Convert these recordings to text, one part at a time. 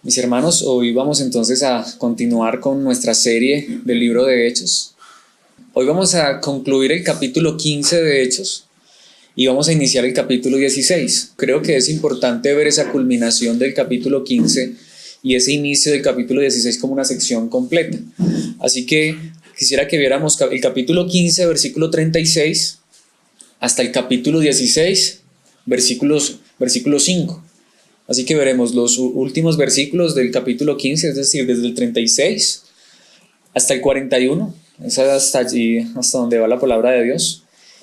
Mis hermanos, hoy vamos entonces a continuar con nuestra serie del libro de Hechos. Hoy vamos a concluir el capítulo 15 de Hechos y vamos a iniciar el capítulo 16. Creo que es importante ver esa culminación del capítulo 15 y ese inicio del capítulo 16 como una sección completa. Así que quisiera que viéramos el capítulo 15, versículo 36, hasta el capítulo 16, versículo 5. Así que veremos los últimos versículos del capítulo 15, es decir, desde el 36 hasta el 41, es hasta allí, hasta donde va la palabra de Dios.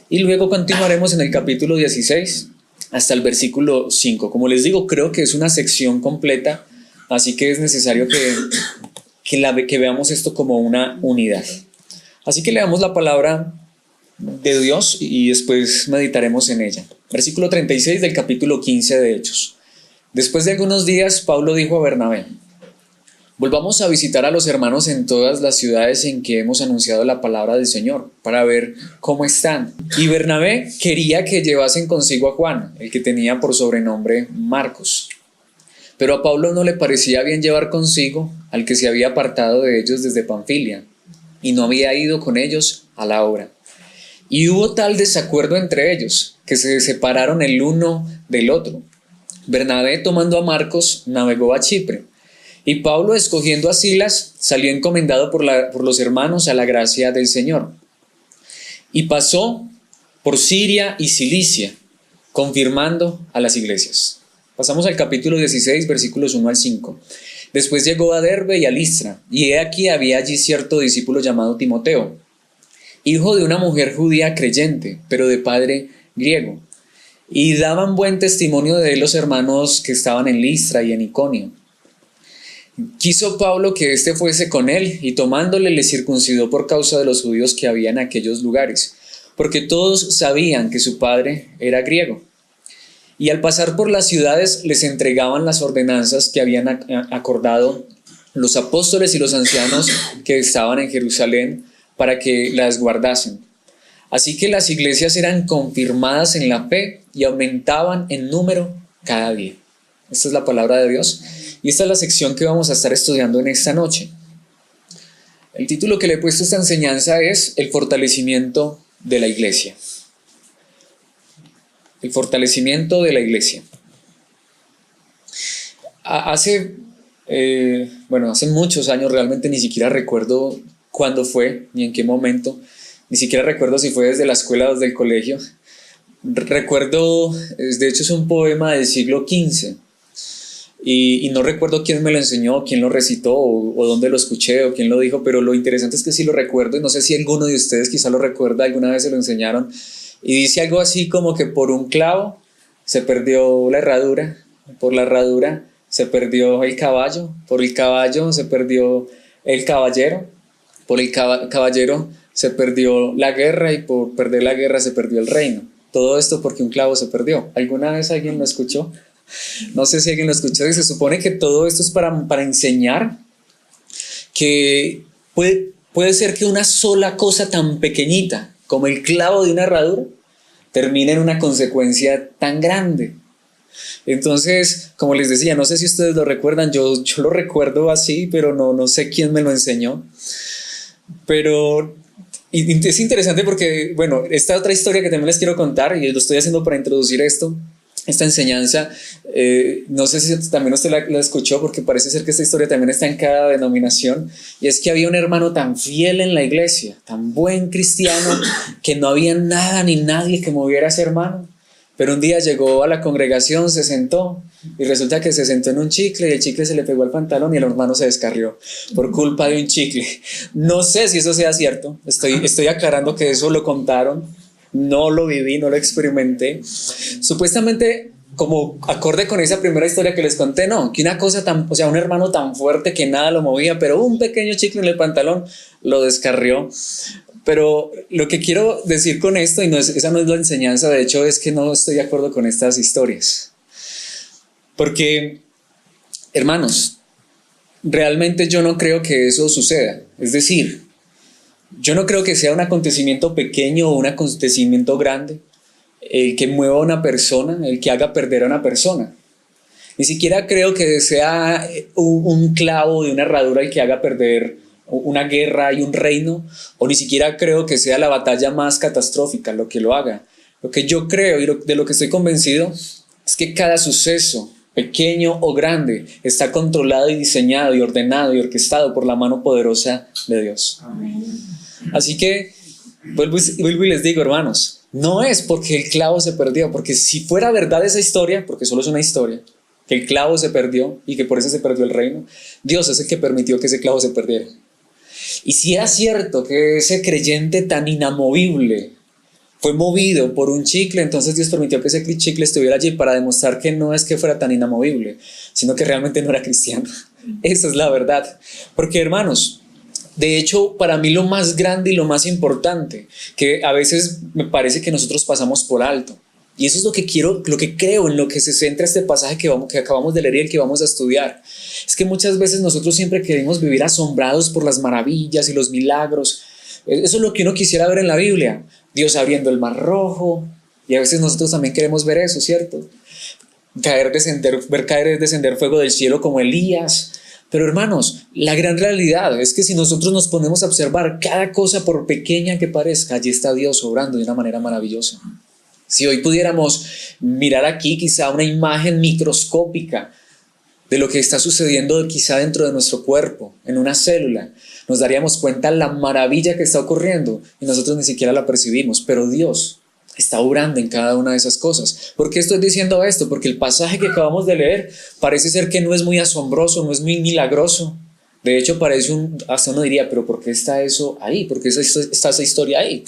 Y luego continuaremos en el capítulo 16 hasta el versículo 5. Como les digo, creo que es una sección completa, así que es necesario que veamos esto como una unidad. Así que leamos la palabra de Dios y después meditaremos en ella. Versículo 36 del capítulo 15 de Hechos. Después de algunos días, Pablo dijo a Bernabé: volvamos a visitar a los hermanos en todas las ciudades en que hemos anunciado la palabra del Señor, para ver cómo están. Y Bernabé quería que llevasen consigo a Juan, el que tenía por sobrenombre Marcos. Pero a Pablo no le parecía bien llevar consigo al que se había apartado de ellos desde Panfilia, y no había ido con ellos a la obra. Y hubo tal desacuerdo entre ellos, que se separaron el uno del otro. Bernabé, tomando a Marcos, navegó a Chipre, y Pablo, escogiendo a Silas, salió encomendado por los hermanos a la gracia del Señor. Y pasó por Siria y Cilicia, confirmando a las iglesias. Pasamos al capítulo 16, versículos 1 al 5. Después llegó a Derbe y a Listra, y he aquí había allí cierto discípulo llamado Timoteo, hijo de una mujer judía creyente, pero de padre griego. Y daban buen testimonio de él los hermanos que estaban en Listra y en Iconio. Quiso Pablo que éste fuese con él, y tomándole le circuncidó por causa de los judíos que había en aquellos lugares, porque todos sabían que su padre era griego. Y al pasar por las ciudades les entregaban las ordenanzas que habían acordado los apóstoles y los ancianos que estaban en Jerusalén para que las guardasen. Así que las iglesias eran confirmadas en la fe y aumentaban en número cada día. Esta es la palabra de Dios y esta es la sección que vamos a estar estudiando en esta noche. El título que le he puesto a esta enseñanza es El fortalecimiento de la iglesia. El fortalecimiento de la iglesia. Hace muchos años, realmente ni siquiera recuerdo cuándo fue ni en qué momento. Ni siquiera recuerdo si fue desde la escuela o desde el colegio. Recuerdo, de hecho es un poema del siglo XV y no recuerdo quién me lo enseñó, quién lo recitó o dónde lo escuché o quién lo dijo, pero lo interesante es que sí lo recuerdo y no sé si alguno de ustedes quizá lo recuerda, alguna vez se lo enseñaron, y dice algo así como que por un clavo se perdió la herradura, por la herradura se perdió el caballo, por el caballo se perdió el caballero, por el caballero se perdió la guerra y por perder la guerra se perdió el reino. Todo esto porque un clavo se perdió. ¿Alguna vez alguien lo escuchó? No sé si alguien lo escuchó. Y se supone que todo esto es para enseñar que puede ser que una sola cosa tan pequeñita como el clavo de una herradura termine en una consecuencia tan grande. Entonces, como les decía, no sé si ustedes lo recuerdan, yo lo recuerdo así, pero no sé quién me lo enseñó. Pero y es interesante porque, bueno, esta otra historia que también les quiero contar, y lo estoy haciendo para introducir esta enseñanza, no sé si también usted la escuchó, porque parece ser que esta historia también está en cada denominación, y es que había un hermano tan fiel en la iglesia, tan buen cristiano, que no había nada ni nadie que moviera a ese hermano. Pero un día llegó a la congregación, se sentó y resulta que se sentó en un chicle y el chicle se le pegó al pantalón y el hermano se descarrió por culpa de un chicle. No sé si eso sea cierto, estoy aclarando que eso lo contaron, no lo viví, no lo experimenté. Supuestamente, como acorde con esa primera historia que les conté, no, que una cosa un hermano tan fuerte que nada lo movía, pero un pequeño chicle en el pantalón lo descarrió. Pero lo que quiero decir con esto, y esa no es la enseñanza, de hecho es que no estoy de acuerdo con estas historias. Porque, hermanos, realmente yo no creo que eso suceda. Es decir, yo no creo que sea un acontecimiento pequeño o un acontecimiento grande el que mueva a una persona, el que haga perder a una persona. Ni siquiera creo que sea un clavo de una herradura el que haga perder una guerra y un reino, o ni siquiera creo que sea la batalla más catastrófica lo que lo haga. Lo que yo creo y de lo que estoy convencido es que cada suceso, pequeño o grande, está controlado y diseñado y ordenado y orquestado por la mano poderosa de Dios. Amén. Así que vuelvo y les digo, hermanos, no es porque el clavo se perdió, porque si fuera verdad esa historia, porque solo es una historia, que el clavo se perdió y que por eso se perdió el reino, Dios es el que permitió que ese clavo se perdiera. Y si era cierto que ese creyente tan inamovible fue movido por un chicle, entonces Dios permitió que ese chicle estuviera allí para demostrar que no es que fuera tan inamovible, sino que realmente no era cristiano. Esa es la verdad. Porque, hermanos, de hecho, para mí lo más grande y lo más importante, que a veces me parece que nosotros pasamos por alto, y eso es lo que creo, en lo que se centra este pasaje que acabamos de leer y el que vamos a estudiar, es que muchas veces nosotros siempre queremos vivir asombrados por las maravillas y los milagros. Eso es lo que uno quisiera ver en la Biblia, Dios abriendo el mar rojo, y a veces nosotros también queremos ver eso, ¿cierto? Ver caer, descender fuego del cielo como Elías. Pero hermanos, la gran realidad es que si nosotros nos ponemos a observar cada cosa, por pequeña que parezca, allí está Dios obrando de una manera maravillosa. Si hoy pudiéramos mirar aquí quizá una imagen microscópica de lo que está sucediendo quizá dentro de nuestro cuerpo, en una célula, nos daríamos cuenta la maravilla que está ocurriendo y nosotros ni siquiera la percibimos, pero Dios está obrando en cada una de esas cosas. ¿Por qué estoy diciendo esto? Porque el pasaje que acabamos de leer parece ser que no es muy asombroso, no es muy milagroso. De hecho, hasta uno diría, pero ¿por qué está eso ahí? ¿Por qué está esa historia ahí?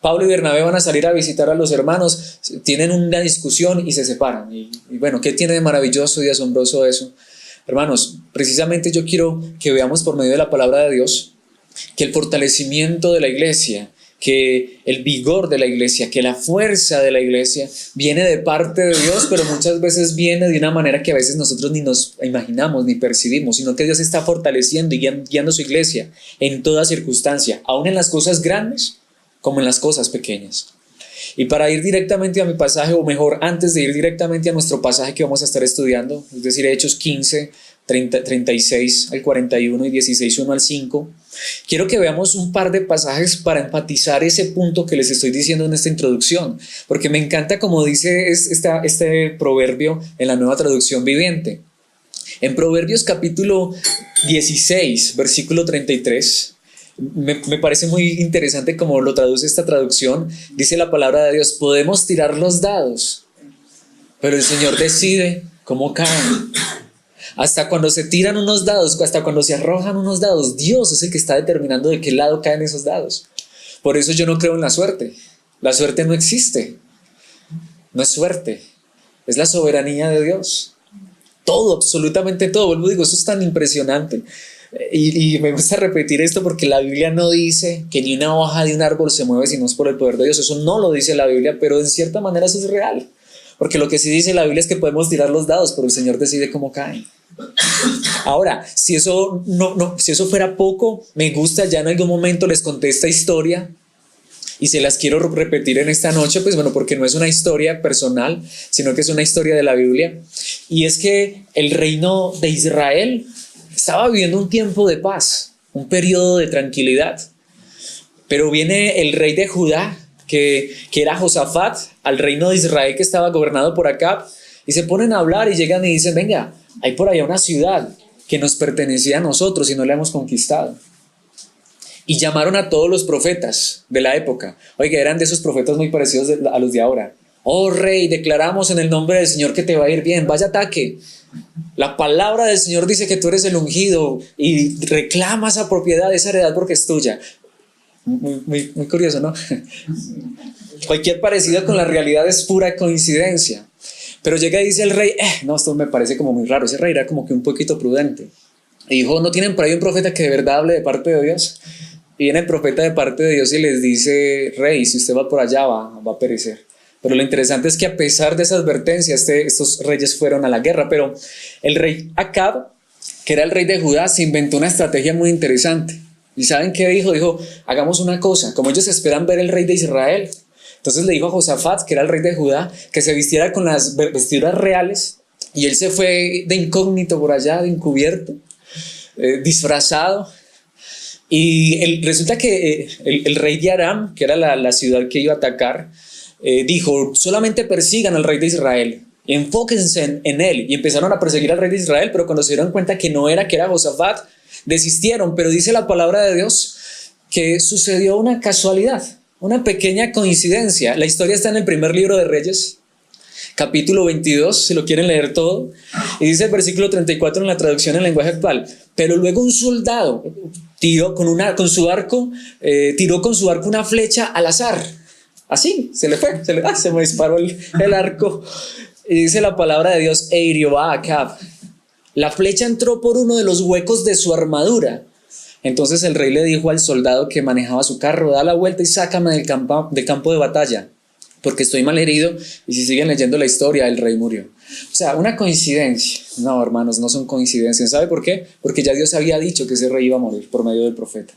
Pablo y Bernabé van a salir a visitar a los hermanos, tienen una discusión y se separan. Y bueno, ¿qué tiene de maravilloso y de asombroso eso? Hermanos, precisamente yo quiero que veamos por medio de la palabra de Dios que el fortalecimiento de la iglesia, que el vigor de la iglesia, que la fuerza de la iglesia viene de parte de Dios, pero muchas veces viene de una manera que a veces nosotros ni nos imaginamos ni percibimos, sino que Dios está fortaleciendo y guiando su iglesia en toda circunstancia, aún en las cosas grandes como en las cosas pequeñas. Y para ir directamente a mi pasaje, o mejor, antes de ir directamente a nuestro pasaje que vamos a estar estudiando, es decir, Hechos 15, 36 al 41 y 16, 1 al 5, quiero que veamos un par de pasajes para enfatizar ese punto que les estoy diciendo en esta introducción, porque me encanta como dice este proverbio en la Nueva Traducción Viviente. En Proverbios capítulo 16, versículo 33, me parece muy interesante como lo traduce esta traducción. Dice la palabra de Dios: podemos tirar los dados, pero el Señor decide cómo caen. Hasta cuando se tiran unos dados, hasta cuando se arrojan unos dados, Dios es el que está determinando de qué lado caen esos dados. Por eso yo no creo en la suerte. La suerte no existe. No es suerte, es la soberanía de Dios. Todo, absolutamente todo. Vuelvo y digo, eso es tan impresionante. Y me gusta repetir esto porque la Biblia no dice que ni una hoja de un árbol se mueve si no es por el poder de Dios. Eso no lo dice la Biblia, pero en cierta manera eso es real. Porque lo que sí dice la Biblia es que podemos tirar los dados, pero el Señor decide cómo caen. Ahora, si eso fuera poco, me gusta, ya en algún momento les conté esta historia y se las quiero repetir en esta noche, pues bueno, porque no es una historia personal, sino que es una historia de la Biblia. Y es que el reino de Israel estaba viviendo un tiempo de paz, un periodo de tranquilidad. Pero viene el rey de Judá, que era Josafat, al reino de Israel que estaba gobernado por Acab, y se ponen a hablar y llegan y dicen: venga, hay por allá una ciudad que nos pertenecía a nosotros y no la hemos conquistado. Y llamaron a todos los profetas de la época. Oiga, eran de esos profetas muy parecidos a los de ahora. Oh rey, declaramos en el nombre del Señor que te va a ir bien, vaya ataque. La palabra del Señor dice que tú eres el ungido y reclama esa propiedad, esa heredad, porque es tuya. Muy curioso, ¿no? Cualquier parecido con la realidad es pura coincidencia. Pero llega y dice el rey: no, esto me parece como muy raro. Ese rey era como que un poquito prudente. Y dijo: ¿no tienen por ahí un profeta que de verdad hable de parte de Dios? Y viene el profeta de parte de Dios y les dice: rey, si usted va por allá va a perecer. Pero lo interesante es que a pesar de esa advertencia, estos reyes fueron a la guerra. Pero el rey Acab, que era el rey de Judá, se inventó una estrategia muy interesante. ¿Y saben qué dijo? Dijo: hagamos una cosa, como ellos esperan ver el rey de Israel. Entonces le dijo a Josafat, que era el rey de Judá, que se vistiera con las vestiduras reales Y él se fue de incógnito por allá, de encubierto, disfrazado. Y resulta que el rey de Aram, que era la ciudad que iba a atacar, dijo: solamente persigan al rey de Israel, enfóquense en él. Y empezaron a perseguir al rey de Israel, pero cuando se dieron cuenta que no era, que era Josafat, desistieron. Pero dice la palabra de Dios que sucedió una casualidad, una pequeña coincidencia. La historia está en el primer libro de Reyes, capítulo 22, si lo quieren leer todo, y dice el versículo 34 en la traducción en lenguaje actual: pero luego un soldado tiró con su arco una flecha al azar. Así, se le fue, se me disparó el arco. Y dice la palabra de Dios: e hirió a Acab. La flecha entró por uno de los huecos de su armadura. Entonces el rey le dijo al soldado que manejaba su carro: da la vuelta y sácame del campo de batalla, porque estoy mal herido. Y si siguen leyendo la historia, el rey murió. O sea, una coincidencia. No, hermanos, no son coincidencias. ¿Sabe por qué? Porque ya Dios había dicho que ese rey iba a morir por medio del profeta.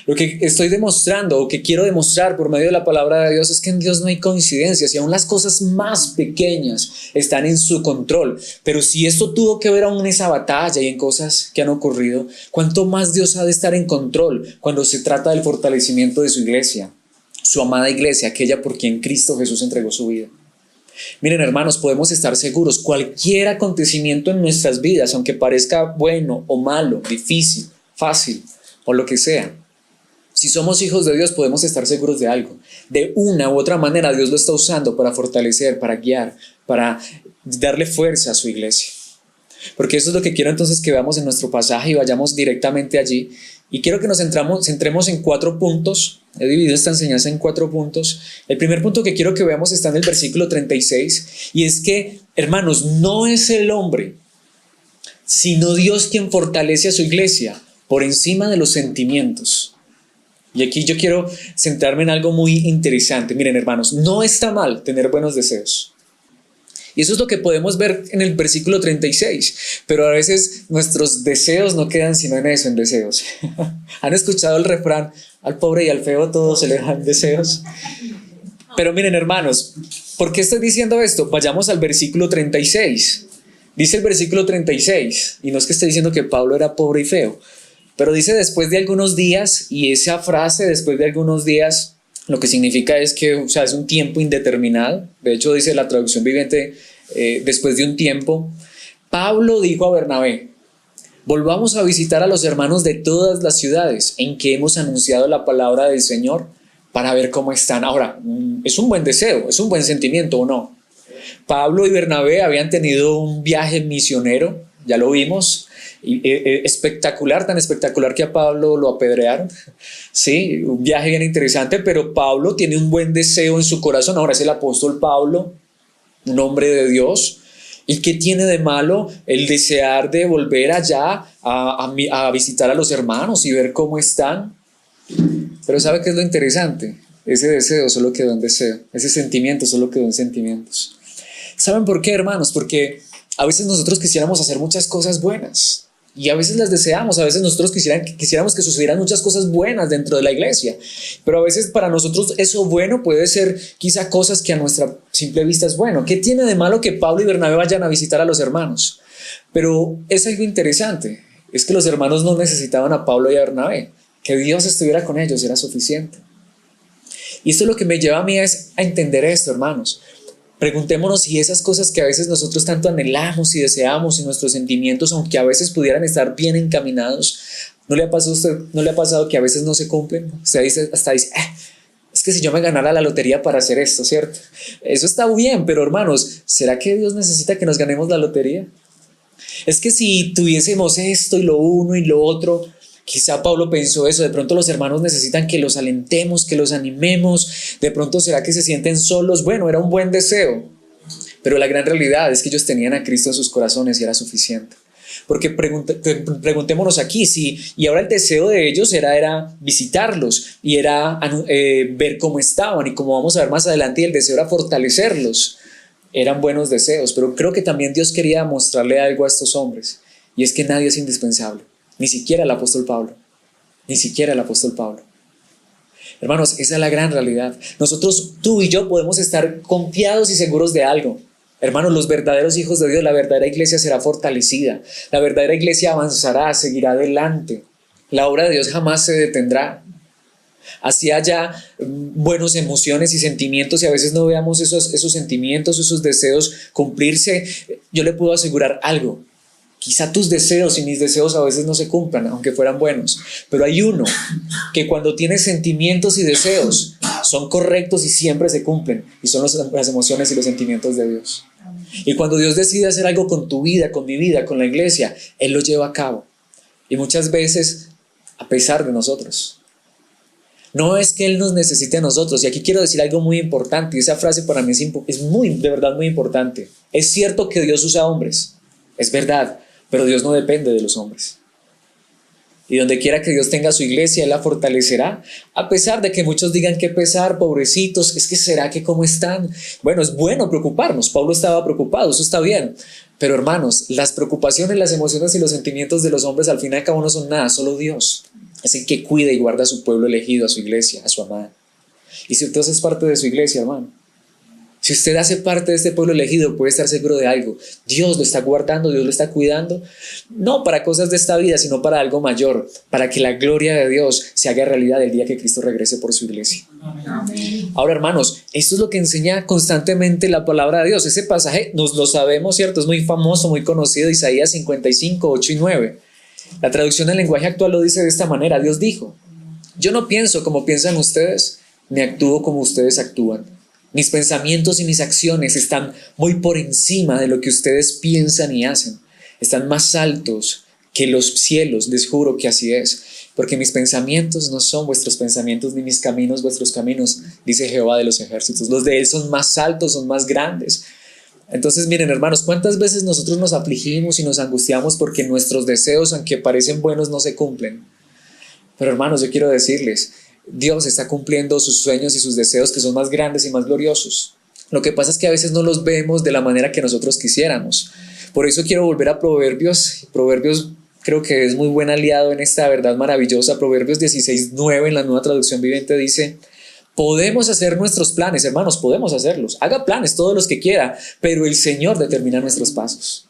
Lo que estoy demostrando, o que quiero demostrar por medio de la palabra de Dios, es que en Dios no hay coincidencias, y aún las cosas más pequeñas están en su control. Pero si esto tuvo que ver aún en esa batalla y en cosas que han ocurrido, ¿cuánto más Dios ha de estar en control cuando se trata del fortalecimiento de su iglesia, su amada iglesia, aquella por quien Cristo Jesús entregó su vida? Miren, hermanos, podemos estar seguros: cualquier acontecimiento en nuestras vidas, aunque parezca bueno o malo, difícil, fácil o lo que sea, si somos hijos de Dios, podemos estar seguros de algo. De una u otra manera Dios lo está usando para fortalecer, para guiar, para darle fuerza a su iglesia. Porque eso es lo que quiero entonces que veamos en nuestro pasaje y vayamos directamente allí. Y quiero que nos centremos en 4 puntos. He dividido esta enseñanza en 4 puntos. El primer punto que quiero que veamos está en el versículo 36. Y es que, hermanos, no es el hombre, sino Dios quien fortalece a su iglesia por encima de los sentimientos. Y aquí yo quiero centrarme en algo muy interesante. Miren, hermanos, no está mal tener buenos deseos. Y eso es lo que podemos ver en el versículo 36. Pero a veces nuestros deseos no quedan sino en eso, en deseos. ¿Han escuchado el refrán: al pobre y al feo todo se le dan deseos? Pero miren, hermanos, ¿por qué estoy diciendo esto? Vayamos al versículo 36. Dice el versículo 36, y no es que esté diciendo que Pablo era pobre y feo, pero dice después de algunos días, y esa frase después de algunos días lo que significa es que, o sea, es un tiempo indeterminado. De hecho, dice la traducción viviente, después de un tiempo, Pablo dijo a Bernabé: volvamos a visitar a los hermanos de todas las ciudades en que hemos anunciado la palabra del Señor, para ver cómo están. Ahora, es un buen deseo, es un buen sentimiento, ¿o no? Pablo y Bernabé habían tenido un viaje misionero, ya lo vimos, espectacular, tan espectacular que a Pablo lo apedrearon. Sí, un viaje bien interesante, pero Pablo tiene un buen deseo en su corazón. Ahora es el apóstol Pablo, un hombre de Dios. ¿Y qué tiene de malo el desear de volver allá a visitar a los hermanos y ver cómo están? Pero ¿sabe qué es lo interesante? Ese deseo solo quedó en deseo, ese sentimiento solo quedó en sentimientos. ¿Saben por qué, hermanos? Porque a veces nosotros quisiéramos hacer muchas cosas buenas y a veces las deseamos. A veces nosotros quisiéramos que sucedieran muchas cosas buenas dentro de la iglesia, pero a veces para nosotros eso bueno puede ser quizá cosas que a nuestra simple vista es bueno. ¿Qué tiene de malo que Pablo y Bernabé vayan a visitar a los hermanos? Pero es algo interesante, es que los hermanos no necesitaban a Pablo y a Bernabé. Que Dios estuviera con ellos era suficiente. Y esto lo que me lleva a mí es a entender esto, hermanos. Preguntémonos si esas cosas que a veces nosotros tanto anhelamos y deseamos y nuestros sentimientos, aunque a veces pudieran estar bien encaminados, ¿no le ha pasado a usted, no le ha pasado que a veces no se cumplen? Usted hasta dice, es que si yo me ganara la lotería para hacer esto, ¿cierto? Eso está bien, pero hermanos, ¿será que Dios necesita que nos ganemos la lotería? Es que si tuviésemos esto y lo uno y lo otro, quizá Pablo pensó eso. De pronto los hermanos necesitan que los alentemos, que los animemos. De pronto será que se sienten solos. Bueno, era un buen deseo, pero la gran realidad es que ellos tenían a Cristo en sus corazones y era suficiente. Porque preguntémonos aquí, y ahora el deseo de ellos era visitarlos y era ver cómo estaban, y como vamos a ver más adelante, el deseo era fortalecerlos. Eran buenos deseos, pero creo que también Dios quería mostrarle algo a estos hombres, y es que nadie es indispensable. Ni siquiera el apóstol Pablo. Ni siquiera el apóstol Pablo. Hermanos, esa es la gran realidad. Nosotros, tú y yo, podemos estar confiados y seguros de algo. Hermanos, los verdaderos hijos de Dios, la verdadera iglesia será fortalecida. La verdadera iglesia avanzará, seguirá adelante. La obra de Dios jamás se detendrá. Así haya buenas emociones y sentimientos y a veces no veamos esos sentimientos, esos deseos cumplirse, yo le puedo asegurar algo. Quizá tus deseos y mis deseos a veces no se cumplan, aunque fueran buenos. Pero hay uno que cuando tiene sentimientos y deseos son correctos y siempre se cumplen. Y son las emociones y los sentimientos de Dios. Y cuando Dios decide hacer algo con tu vida, con mi vida, con la iglesia, Él lo lleva a cabo. Y muchas veces a pesar de nosotros. No es que Él nos necesite a nosotros. Y aquí quiero decir algo muy importante. Y esa frase para mí es de verdad muy importante. Es cierto que Dios usa hombres. Es verdad. Pero Dios no depende de los hombres. Y donde quiera que Dios tenga su iglesia, Él la fortalecerá. A pesar de que muchos digan que pesar, pobrecitos, es que será que cómo están. Bueno, es bueno preocuparnos. Pablo estaba preocupado, eso está bien. Pero hermanos, las preocupaciones, las emociones y los sentimientos de los hombres al fin y al cabo no son nada, solo Dios. Es el que cuida y guarda a su pueblo elegido, a su iglesia, a su amada. Y si usted es parte de su iglesia, hermano, si usted hace parte de este pueblo elegido, puede estar seguro de algo. Dios lo está guardando, Dios lo está cuidando, no para cosas de esta vida, sino para algo mayor, para que la gloria de Dios se haga realidad el día que Cristo regrese por su iglesia. Amén. Ahora, hermanos, esto es lo que enseña constantemente la palabra de Dios. Ese pasaje nos lo sabemos, ¿cierto? Es muy famoso, muy conocido, Isaías 55, 8 y 9. La traducción del lenguaje actual lo dice de esta manera. Dios dijo: yo no pienso como piensan ustedes, ni actúo como ustedes actúan. Mis pensamientos y mis acciones están muy por encima de lo que ustedes piensan y hacen. Están más altos que los cielos, les juro que así es. Porque mis pensamientos no son vuestros pensamientos, ni mis caminos vuestros caminos, dice Jehová de los ejércitos. Los de Él son más altos, son más grandes. Entonces, miren, hermanos, ¿cuántas veces nosotros nos afligimos y nos angustiamos porque nuestros deseos, aunque parecen buenos, no se cumplen? Pero hermanos, yo quiero decirles, Dios está cumpliendo sus sueños y sus deseos que son más grandes y más gloriosos. Lo que pasa es que a veces no los vemos de la manera que nosotros quisiéramos. Por eso quiero volver a Proverbios. Proverbios creo que es muy buen aliado en esta verdad maravillosa. Proverbios 16:9 en la Nueva Traducción Viviente dice: podemos hacer nuestros planes, hermanos, podemos hacerlos. Haga planes todos los que quiera, pero el Señor determina nuestros pasos.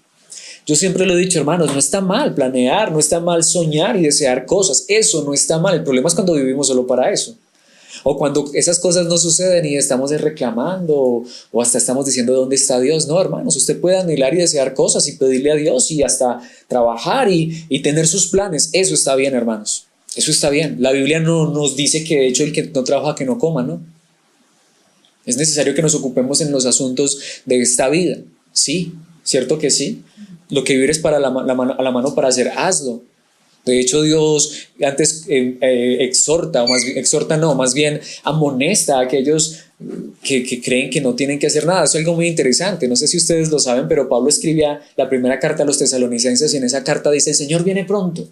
Yo siempre lo he dicho, hermanos, no está mal planear, no está mal soñar y desear cosas. Eso no está mal. El problema es cuando vivimos solo para eso. O cuando esas cosas no suceden y estamos reclamando o hasta estamos diciendo ¿dónde está Dios? No, hermanos, usted puede anhelar y desear cosas y pedirle a Dios y hasta trabajar y tener sus planes. Eso está bien, hermanos. Eso está bien. La Biblia no nos dice que de hecho el que no trabaja que no coma, ¿no? Es necesario que nos ocupemos en los asuntos de esta vida. Sí, cierto que sí. Lo que vivir es para a la mano para hacer, hazlo. De hecho, Dios antes exhorta, más bien amonesta a aquellos que creen que no tienen que hacer nada. Eso es algo muy interesante. No sé si ustedes lo saben, pero Pablo escribía la primera carta a los tesalonicenses y en esa carta dice: el Señor viene pronto.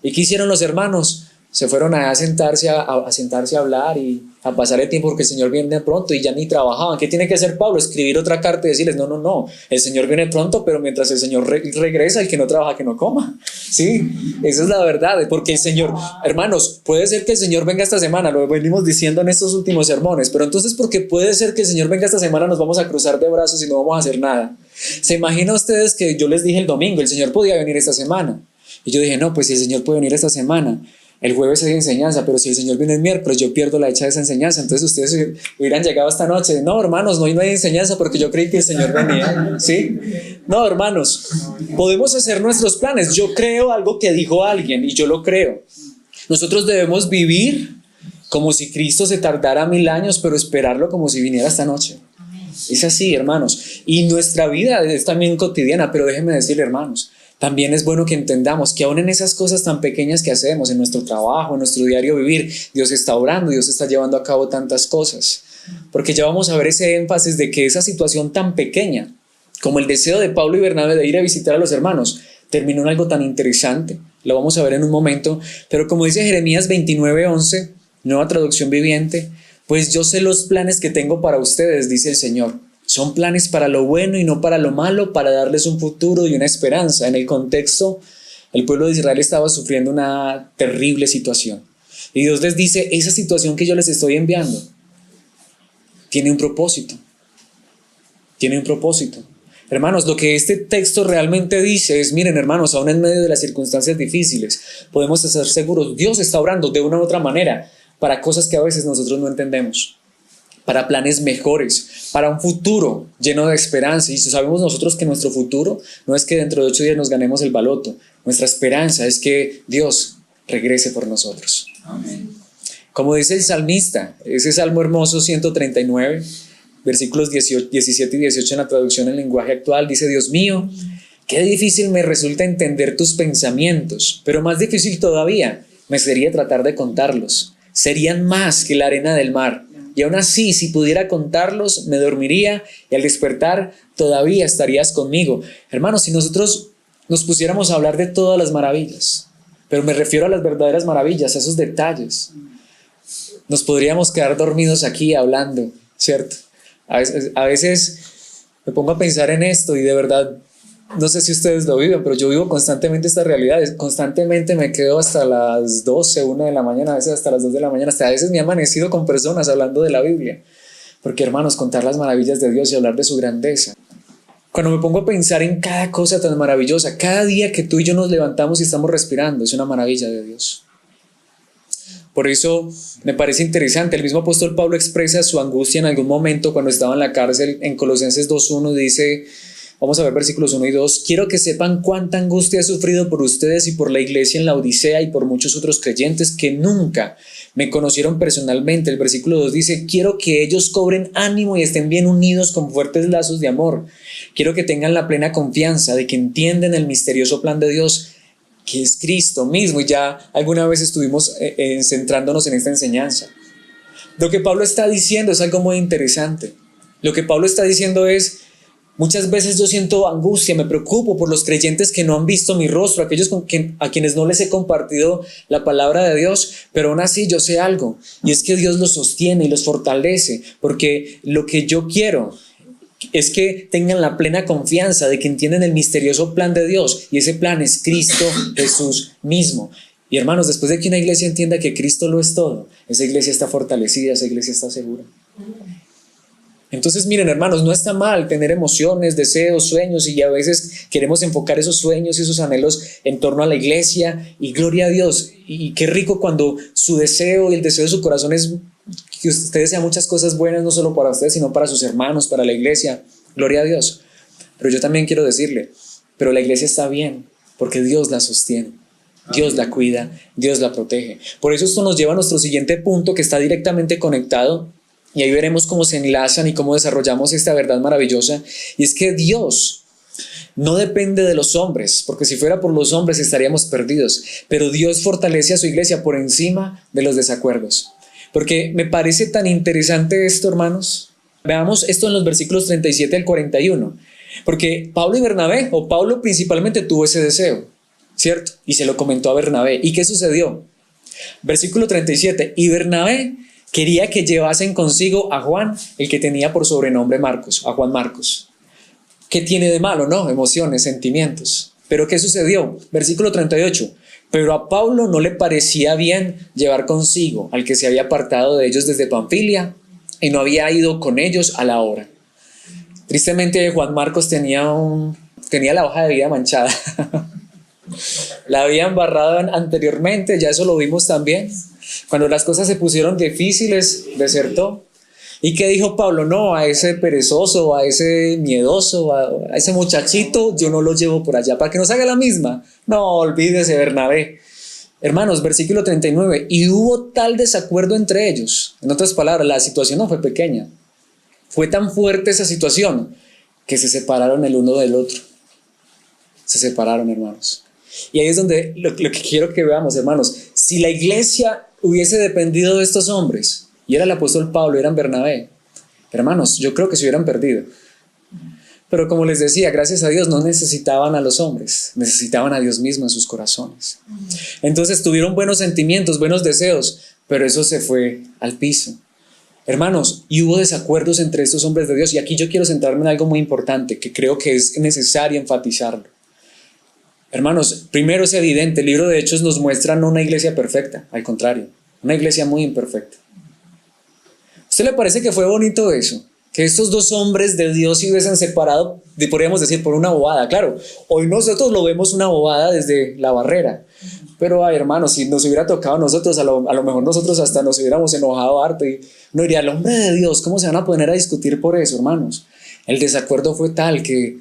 ¿Y qué hicieron los hermanos? Se fueron a sentarse a hablar y a pasar el tiempo porque el Señor viene pronto y ya ni trabajaban. ¿Qué tiene que hacer Pablo? Escribir otra carta y decirles: no, el Señor viene pronto, pero mientras el Señor regresa, el que no trabaja que no coma. Sí, esa es la verdad, porque el Señor, hermanos, puede ser que el Señor venga esta semana, lo venimos diciendo en estos últimos sermones, pero entonces porque puede ser que el Señor venga esta semana nos vamos a cruzar de brazos y no vamos a hacer nada. ¿Se imaginan ustedes que yo les dije el domingo, el Señor podía venir esta semana? Y yo dije, no, pues si el Señor puede venir esta semana, el jueves hay enseñanza, pero si el Señor viene el miércoles, yo pierdo la hecha de esa enseñanza. Entonces ustedes hubieran llegado esta noche. No, hermanos, no hay enseñanza porque yo creí que el Señor venía. ¿Sí? No, hermanos, podemos hacer nuestros planes. Yo creo algo que dijo alguien y yo lo creo. Nosotros debemos vivir como si Cristo se tardara 1000 años, pero esperarlo como si viniera esta noche. Es así, hermanos. Y nuestra vida es también cotidiana, pero déjenme decirle, hermanos, también es bueno que entendamos que aún en esas cosas tan pequeñas que hacemos, en nuestro trabajo, en nuestro diario vivir, Dios está obrando, Dios está llevando a cabo tantas cosas. Porque ya vamos a ver ese énfasis de que esa situación tan pequeña, como el deseo de Pablo y Bernabé de ir a visitar a los hermanos, terminó en algo tan interesante. Lo vamos a ver en un momento. Pero como dice Jeremías 29:11, Nueva Traducción Viviente, pues yo sé los planes que tengo para ustedes, dice el Señor. Son planes para lo bueno y no para lo malo, para darles un futuro y una esperanza. En el contexto, el pueblo de Israel estaba sufriendo una terrible situación. Y Dios les dice, esa situación que yo les estoy enviando tiene un propósito. Tiene un propósito. Hermanos, lo que este texto realmente dice es, miren hermanos, aún en medio de las circunstancias difíciles, podemos estar seguros, Dios está obrando de una u otra manera para cosas que a veces nosotros no entendemos, para planes mejores, para un futuro lleno de esperanza. Y sabemos nosotros que nuestro futuro no es que dentro de 8 días nos ganemos el baloto, nuestra esperanza es que Dios regrese por nosotros. Amén. Como dice el salmista, ese salmo hermoso 139, versículos 17 y 18 en la traducción en lenguaje actual, dice: Dios mío, qué difícil me resulta entender tus pensamientos, pero más difícil todavía me sería tratar de contarlos. Serían más que la arena del mar, y aún así, si pudiera contarlos, me dormiría y al despertar todavía estarías conmigo. Hermanos, si nosotros nos pusiéramos a hablar de todas las maravillas, pero me refiero a las verdaderas maravillas, a esos detalles, nos podríamos quedar dormidos aquí hablando, ¿cierto? A veces me pongo a pensar en esto y de verdad, no sé si ustedes lo viven, pero yo vivo constantemente estas realidades. Constantemente me quedo hasta las 12, 1 de la mañana, a veces hasta las 2 de la mañana, hasta a veces me he amanecido con personas hablando de la Biblia. Porque hermanos, contar las maravillas de Dios y hablar de su grandeza. Cuando me pongo a pensar en cada cosa tan maravillosa, cada día que tú y yo nos levantamos y estamos respirando, es una maravilla de Dios. Por eso me parece interesante, el mismo apóstol Pablo expresa su angustia en algún momento cuando estaba en la cárcel. En Colosenses 2:1 dice, vamos a ver versículos 1 y 2, quiero que sepan cuánta angustia he sufrido por ustedes y por la iglesia en la Odisea y por muchos otros creyentes que nunca me conocieron personalmente. El versículo 2 dice, quiero que ellos cobren ánimo y estén bien unidos con fuertes lazos de amor. Quiero que tengan la plena confianza de que entienden el misterioso plan de Dios, que es Cristo mismo, y ya alguna vez estuvimos centrándonos en esta enseñanza. Lo que Pablo está diciendo es algo muy interesante. Lo que Pablo está diciendo es, muchas veces yo siento angustia, me preocupo por los creyentes que no han visto mi rostro, aquellos a quienes no les he compartido la palabra de Dios, pero aún así yo sé algo, y es que Dios los sostiene y los fortalece, porque lo que yo quiero es que tengan la plena confianza de que entienden el misterioso plan de Dios, y ese plan es Cristo Jesús mismo. Y hermanos, después de que una iglesia entienda que Cristo lo es todo, esa iglesia está fortalecida, esa iglesia está segura. Entonces miren hermanos, no está mal tener emociones, deseos, sueños, y a veces queremos enfocar esos sueños y esos anhelos en torno a la iglesia, y gloria a Dios, y qué rico cuando su deseo y el deseo de su corazón es que usted desea muchas cosas buenas, no solo para usted, sino para sus hermanos, para la iglesia, gloria a Dios. Pero yo también quiero decirle, pero la iglesia está bien, porque Dios la sostiene, Dios la cuida, Dios la protege. Por eso esto nos lleva a nuestro siguiente punto, que está directamente conectado, y ahí veremos cómo se enlazan y cómo desarrollamos esta verdad maravillosa, y es que Dios no depende de los hombres, porque si fuera por los hombres estaríamos perdidos, pero Dios fortalece a su iglesia por encima de los desacuerdos. Porque me parece tan interesante esto, hermanos. Veamos esto en los versículos 37 al 41, porque Pablo y Bernabé, o Pablo principalmente, tuvo ese deseo, ¿cierto? Y se lo comentó a Bernabé. ¿Y qué sucedió? Versículo 37, y Bernabé quería que llevasen consigo a Juan, el que tenía por sobrenombre Marcos, a Juan Marcos. ¿Qué tiene de malo, no? Emociones, sentimientos. ¿Pero qué sucedió? Versículo 38. Pero a Pablo no le parecía bien llevar consigo al que se había apartado de ellos desde Panfilia y no había ido con ellos a la hora. Tristemente Juan Marcos tenía la hoja de vida manchada. La habían barrado anteriormente, ya eso lo vimos también. Cuando las cosas se pusieron difíciles, desertó. ¿Y qué dijo Pablo? No, a ese perezoso, a ese miedoso, a ese muchachito, yo no lo llevo por allá para que nos haga la misma. No, olvídese, Bernabé. Hermanos, versículo 39, y hubo tal desacuerdo entre ellos. En otras palabras, la situación no fue pequeña. Fue tan fuerte esa situación que se separaron el uno del otro. Se separaron, hermanos. Y ahí es donde lo que quiero que veamos, hermanos. Si la iglesia hubiese dependido de estos hombres, y era el apóstol Pablo, eran Bernabé, hermanos, yo creo que se hubieran perdido. Pero como les decía, gracias a Dios no necesitaban a los hombres, necesitaban a Dios mismo en sus corazones. Entonces tuvieron buenos sentimientos, buenos deseos, pero eso se fue al piso. Hermanos, y hubo desacuerdos entre estos hombres de Dios, y aquí yo quiero centrarme en algo muy importante que creo que es necesario enfatizarlo. Hermanos, primero es evidente, el libro de Hechos nos muestra no una iglesia perfecta, al contrario, una iglesia muy imperfecta. ¿A usted le parece que fue bonito eso? que estos dos hombres de Dios se hubiesen separado, podríamos decir, por una bobada. Claro, hoy nosotros lo vemos una bobada desde la barrera, pero ay, hermanos, si nos hubiera tocado a nosotros, a lo mejor nosotros hasta nos hubiéramos enojado harto y no diría, el hombre de Dios, ¿cómo se van a poner a discutir por eso, hermanos? El desacuerdo fue tal que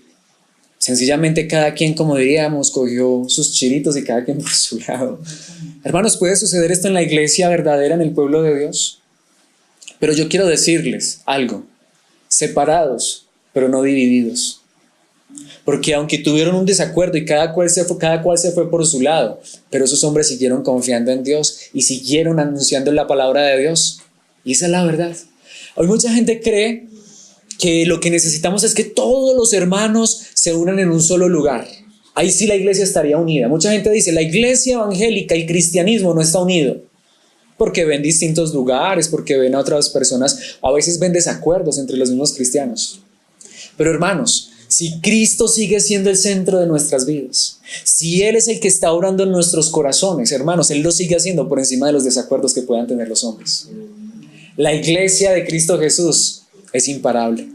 sencillamente cada quien, como diríamos, cogió sus chiritos y cada quien por su lado. Hermanos, ¿puede suceder esto en la iglesia verdadera, en el pueblo de Dios? Pero yo quiero decirles algo: separados, pero no divididos. Porque aunque tuvieron un desacuerdo y cada cual se fue por su lado, pero esos hombres siguieron confiando en Dios y siguieron anunciando la palabra de Dios. Y esa es la verdad. Hoy mucha gente cree que lo que necesitamos es que todos los hermanos se unan en un solo lugar. Ahí sí la iglesia estaría unida. Mucha gente dice, la iglesia evangélica, el cristianismo no está unido. Porque ven distintos lugares, porque ven a otras personas, a veces ven desacuerdos entre los mismos cristianos. Pero hermanos, si Cristo sigue siendo el centro de nuestras vidas, si Él es el que está obrando en nuestros corazones, hermanos, Él lo sigue haciendo por encima de los desacuerdos que puedan tener los hombres. La iglesia de Cristo Jesús es imparable.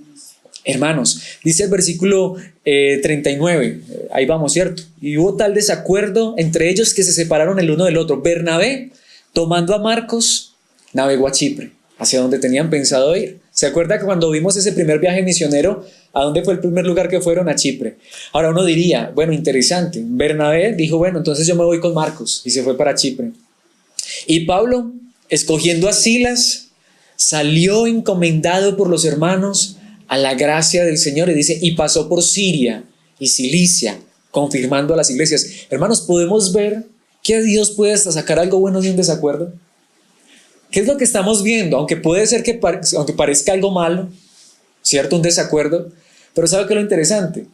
Hermanos, dice el versículo 39, ahí vamos, ¿cierto? Y hubo tal desacuerdo entre ellos que se separaron el uno del otro. Bernabé, tomando a Marcos, navegó a Chipre, hacia donde tenían pensado ir. ¿Se acuerda que cuando vimos ese primer viaje misionero, a dónde fue el primer lugar que fueron? A Chipre. Ahora uno diría, bueno, interesante. Bernabé dijo, bueno, entonces yo me voy con Marcos, y se fue para Chipre. Y Pablo, escogiendo a Silas, salió encomendado por los hermanos a la gracia del Señor, y dice, y pasó por Siria y Cilicia, confirmando a las iglesias. Hermanos, podemos ver que Dios puede hasta sacar algo bueno de un desacuerdo. ¿Qué es lo que estamos viendo? Aunque puede ser que aunque parezca algo malo, ¿cierto? Un desacuerdo. Pero ¿sabe qué es lo interesante?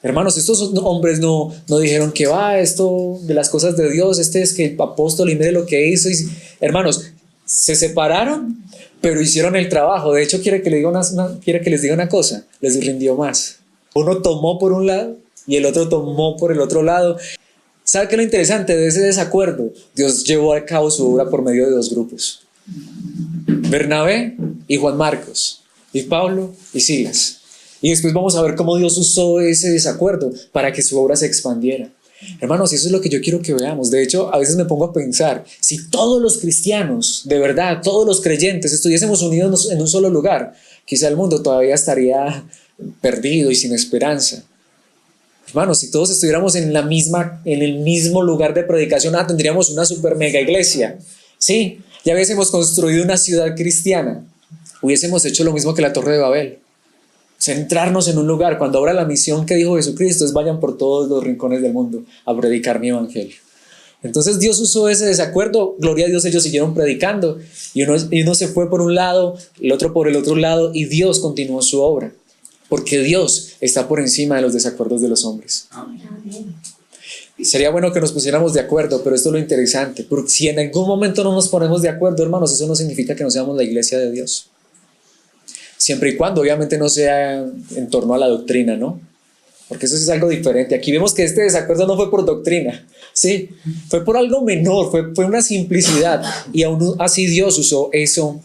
Hermanos, estos hombres no dijeron que va esto de las cosas de Dios, es que el apóstol y mire lo que hizo. Hermanos, se separaron, pero hicieron el trabajo. De hecho, quiere que les diga una cosa, les rindió más. Uno tomó por un lado y el otro tomó por el otro lado. ¿Sabe qué es lo interesante de ese desacuerdo? Dios llevó a cabo su obra por medio de dos grupos: Bernabé y Juan Marcos, y Pablo y Silas. Y después vamos a ver cómo Dios usó ese desacuerdo para que su obra se expandiera. Hermanos, eso es lo que yo quiero que veamos. De hecho, a veces me pongo a pensar, si todos los cristianos, de verdad, todos los creyentes, estuviésemos unidos en un solo lugar, quizá el mundo todavía estaría perdido y sin esperanza. Hermanos, si todos estuviéramos en el mismo lugar de predicación, tendríamos una super mega iglesia. Sí, ya hubiésemos construido una ciudad cristiana. Hubiésemos hecho lo mismo que la Torre de Babel. Centrarnos en un lugar. Cuando ahora la misión que dijo Jesucristo es vayan por todos los rincones del mundo a predicar mi evangelio. Entonces Dios usó ese desacuerdo. Gloria a Dios, ellos siguieron predicando. Y uno se fue por un lado, el otro por el otro lado, y Dios continuó su obra. Porque Dios está por encima de los desacuerdos de los hombres. Sería bueno que nos pusiéramos de acuerdo, pero esto es lo interesante. Porque si en algún momento no nos ponemos de acuerdo, hermanos, eso no significa que no seamos la iglesia de Dios. Siempre y cuando, obviamente, no sea en torno a la doctrina, ¿no? Porque eso sí es algo diferente. Aquí vemos que este desacuerdo no fue por doctrina, ¿sí? Fue por algo menor, fue una simplicidad. Y aún así Dios usó eso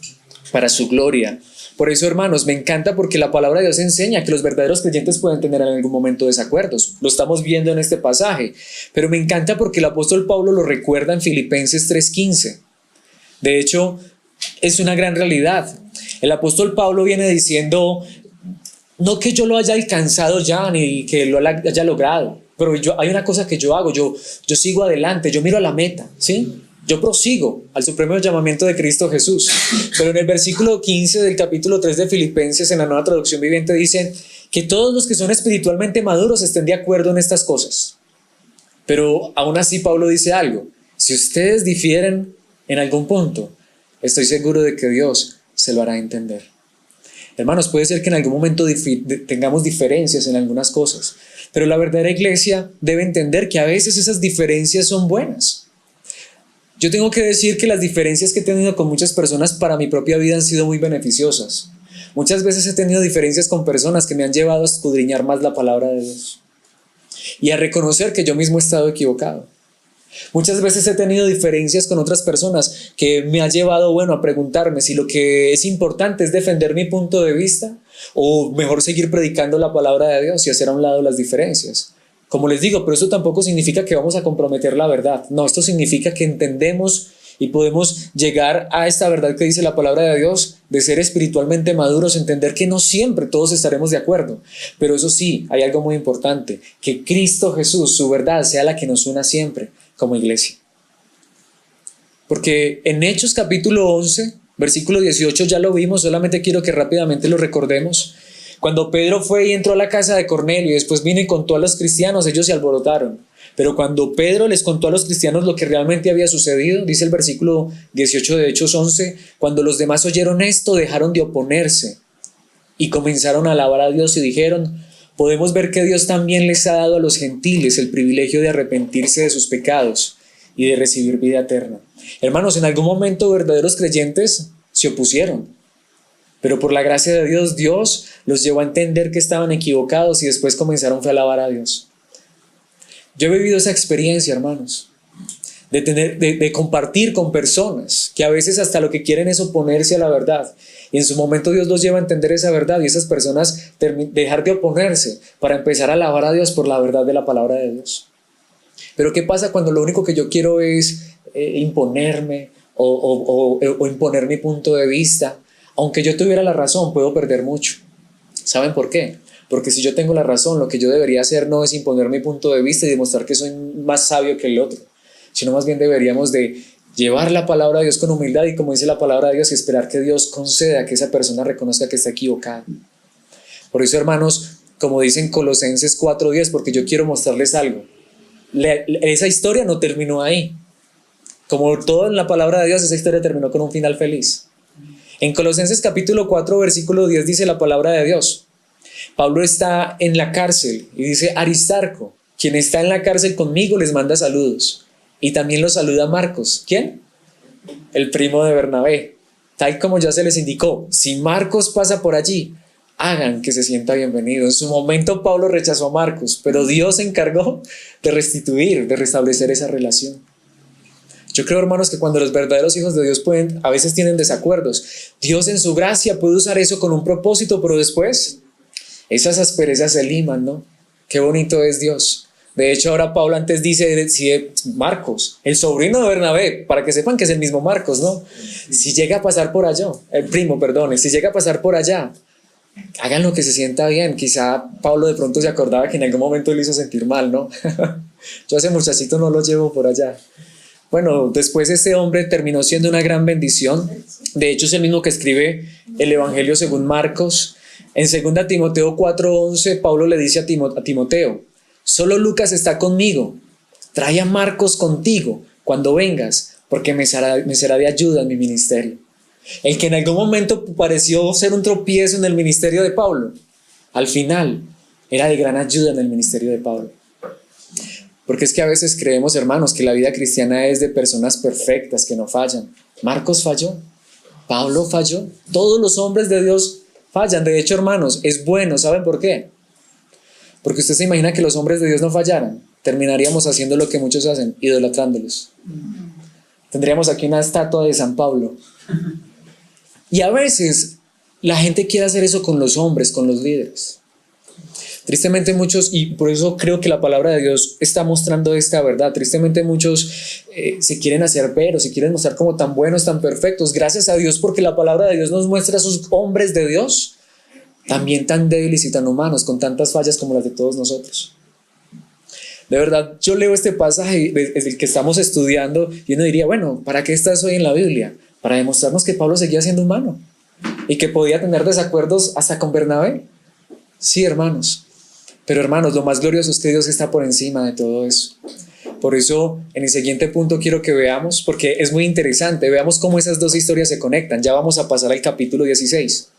para su gloria. Por eso, hermanos, me encanta porque la palabra de Dios enseña que los verdaderos creyentes pueden tener en algún momento desacuerdos. Lo estamos viendo en este pasaje. Pero me encanta porque el apóstol Pablo lo recuerda en Filipenses 3:15. De hecho, es una gran realidad. El apóstol Pablo viene diciendo, no que yo lo haya alcanzado ya, ni que lo haya logrado, pero hay una cosa que yo hago, yo sigo adelante, yo miro a la meta, ¿sí? Yo prosigo al supremo llamamiento de Cristo Jesús. Pero en el versículo 15 del capítulo 3 de Filipenses, en la Nueva Traducción Viviente, dice que todos los que son espiritualmente maduros estén de acuerdo en estas cosas. Pero aún así Pablo dice algo: si ustedes difieren en algún punto, estoy seguro de que Dios se lo hará entender. Hermanos, puede ser que en algún momento tengamos diferencias en algunas cosas, pero la verdadera iglesia debe entender que a veces esas diferencias son buenas. Yo tengo que decir que las diferencias que he tenido con muchas personas para mi propia vida han sido muy beneficiosas. Muchas veces he tenido diferencias con personas que me han llevado a escudriñar más la palabra de Dios y a reconocer que yo mismo he estado equivocado. Muchas veces he tenido diferencias con otras personas que me ha llevado, bueno, a preguntarme si lo que es importante es defender mi punto de vista o mejor seguir predicando la palabra de Dios y hacer a un lado las diferencias. Como les digo, pero eso tampoco significa que vamos a comprometer la verdad. No, esto significa que entendemos y podemos llegar a esta verdad que dice la palabra de Dios, de ser espiritualmente maduros, entender que no siempre todos estaremos de acuerdo. Pero eso sí, hay algo muy importante, que Cristo Jesús, su verdad, sea la que nos una siempre como iglesia. Porque en Hechos capítulo 11, versículo 18 ya lo vimos, solamente quiero que rápidamente lo recordemos. Cuando Pedro fue y entró a la casa de Cornelio y después vino y contó a los cristianos, ellos se alborotaron. Pero cuando Pedro les contó a los cristianos lo que realmente había sucedido, dice el versículo 18 de Hechos 11, cuando los demás oyeron esto, dejaron de oponerse y comenzaron a alabar a Dios y dijeron: podemos ver que Dios también les ha dado a los gentiles el privilegio de arrepentirse de sus pecados y de recibir vida eterna. Hermanos, en algún momento verdaderos creyentes se opusieron, pero por la gracia de Dios, Dios los llevó a entender que estaban equivocados y después comenzaron a alabar a Dios. Yo he vivido esa experiencia, hermanos, de compartir con personas que a veces hasta lo que quieren es oponerse a la verdad. Y en su momento Dios los lleva a entender esa verdad y esas personas dejar de oponerse para empezar a alabar a Dios por la verdad de la palabra de Dios. Pero ¿qué pasa cuando lo único que yo quiero es imponerme o imponer mi punto de vista? Aunque yo tuviera la razón, puedo perder mucho. ¿Saben por qué? Porque si yo tengo la razón, lo que yo debería hacer no es imponer mi punto de vista y demostrar que soy más sabio que el otro, sino más bien deberíamos de llevar la palabra de Dios con humildad y, como dice la palabra de Dios, y esperar que Dios conceda que esa persona reconozca que está equivocada. Por eso, hermanos, como dicen Colosenses 4:10, porque yo quiero mostrarles algo, esa historia no terminó ahí. Como todo en la palabra de Dios, esa historia terminó con un final feliz. En Colosenses capítulo 4, versículo 10 dice la palabra de Dios: Pablo está en la cárcel y dice: Aristarco, quien está en la cárcel conmigo, les manda saludos. Y también los saluda Marcos. ¿Quién? El primo de Bernabé. Tal como ya se les indicó, si Marcos pasa por allí, hagan que se sienta bienvenido. En su momento Pablo rechazó a Marcos, pero Dios se encargó de restituir, de restablecer esa relación. Yo creo, hermanos, que cuando los verdaderos hijos de Dios a veces tienen desacuerdos, Dios en su gracia puede usar eso con un propósito, pero después esas asperezas se liman, ¿no? Qué bonito es Dios. De hecho, ahora Pablo antes dice Marcos, el sobrino de Bernabé, para que sepan que es el mismo Marcos, ¿no? Si llega a pasar por allá, si llega a pasar por allá, hagan lo que se sienta bien. Quizá Pablo de pronto se acordaba que en algún momento le hizo sentir mal, ¿no? Yo a ese muchachito no lo llevo por allá. Bueno, después este hombre terminó siendo una gran bendición. De hecho, es el mismo que escribe el Evangelio según Marcos. En 2 Timoteo 4:11, Pablo le dice a Timoteo: solo Lucas está conmigo, trae a Marcos contigo cuando vengas, porque me será de ayuda en mi ministerio. El que en algún momento pareció ser un tropiezo en el ministerio de Pablo, al final era de gran ayuda en el ministerio de Pablo. Porque es que a veces creemos, hermanos, que la vida cristiana es de personas perfectas que no fallan. Marcos falló, Pablo falló, todos los hombres de Dios fallan. De hecho, hermanos, es bueno. ¿Saben por qué? Porque usted se imagina que los hombres de Dios no fallaran. Terminaríamos haciendo lo que muchos hacen, idolatrándolos. Tendríamos aquí una estatua de San Pablo. Y a veces la gente quiere hacer eso con los hombres, con los líderes. Tristemente muchos, y por eso creo que la palabra de Dios está mostrando esta verdad, tristemente muchos se quieren hacer ver o se quieren mostrar como tan buenos, tan perfectos. Gracias a Dios, porque la palabra de Dios nos muestra a sus hombres de Dios también tan débiles y tan humanos, con tantas fallas como las de todos nosotros. De verdad, yo leo este pasaje desde el que estamos estudiando y uno diría, bueno, ¿para qué estás hoy en la Biblia? Para demostrarnos que Pablo seguía siendo humano y que podía tener desacuerdos hasta con Bernabé. Sí, hermanos. Pero hermanos, lo más glorioso es que Dios está por encima de todo eso. Por eso, en el siguiente punto quiero que veamos, porque es muy interesante, veamos cómo esas dos historias se conectan. Ya vamos a pasar al capítulo 16.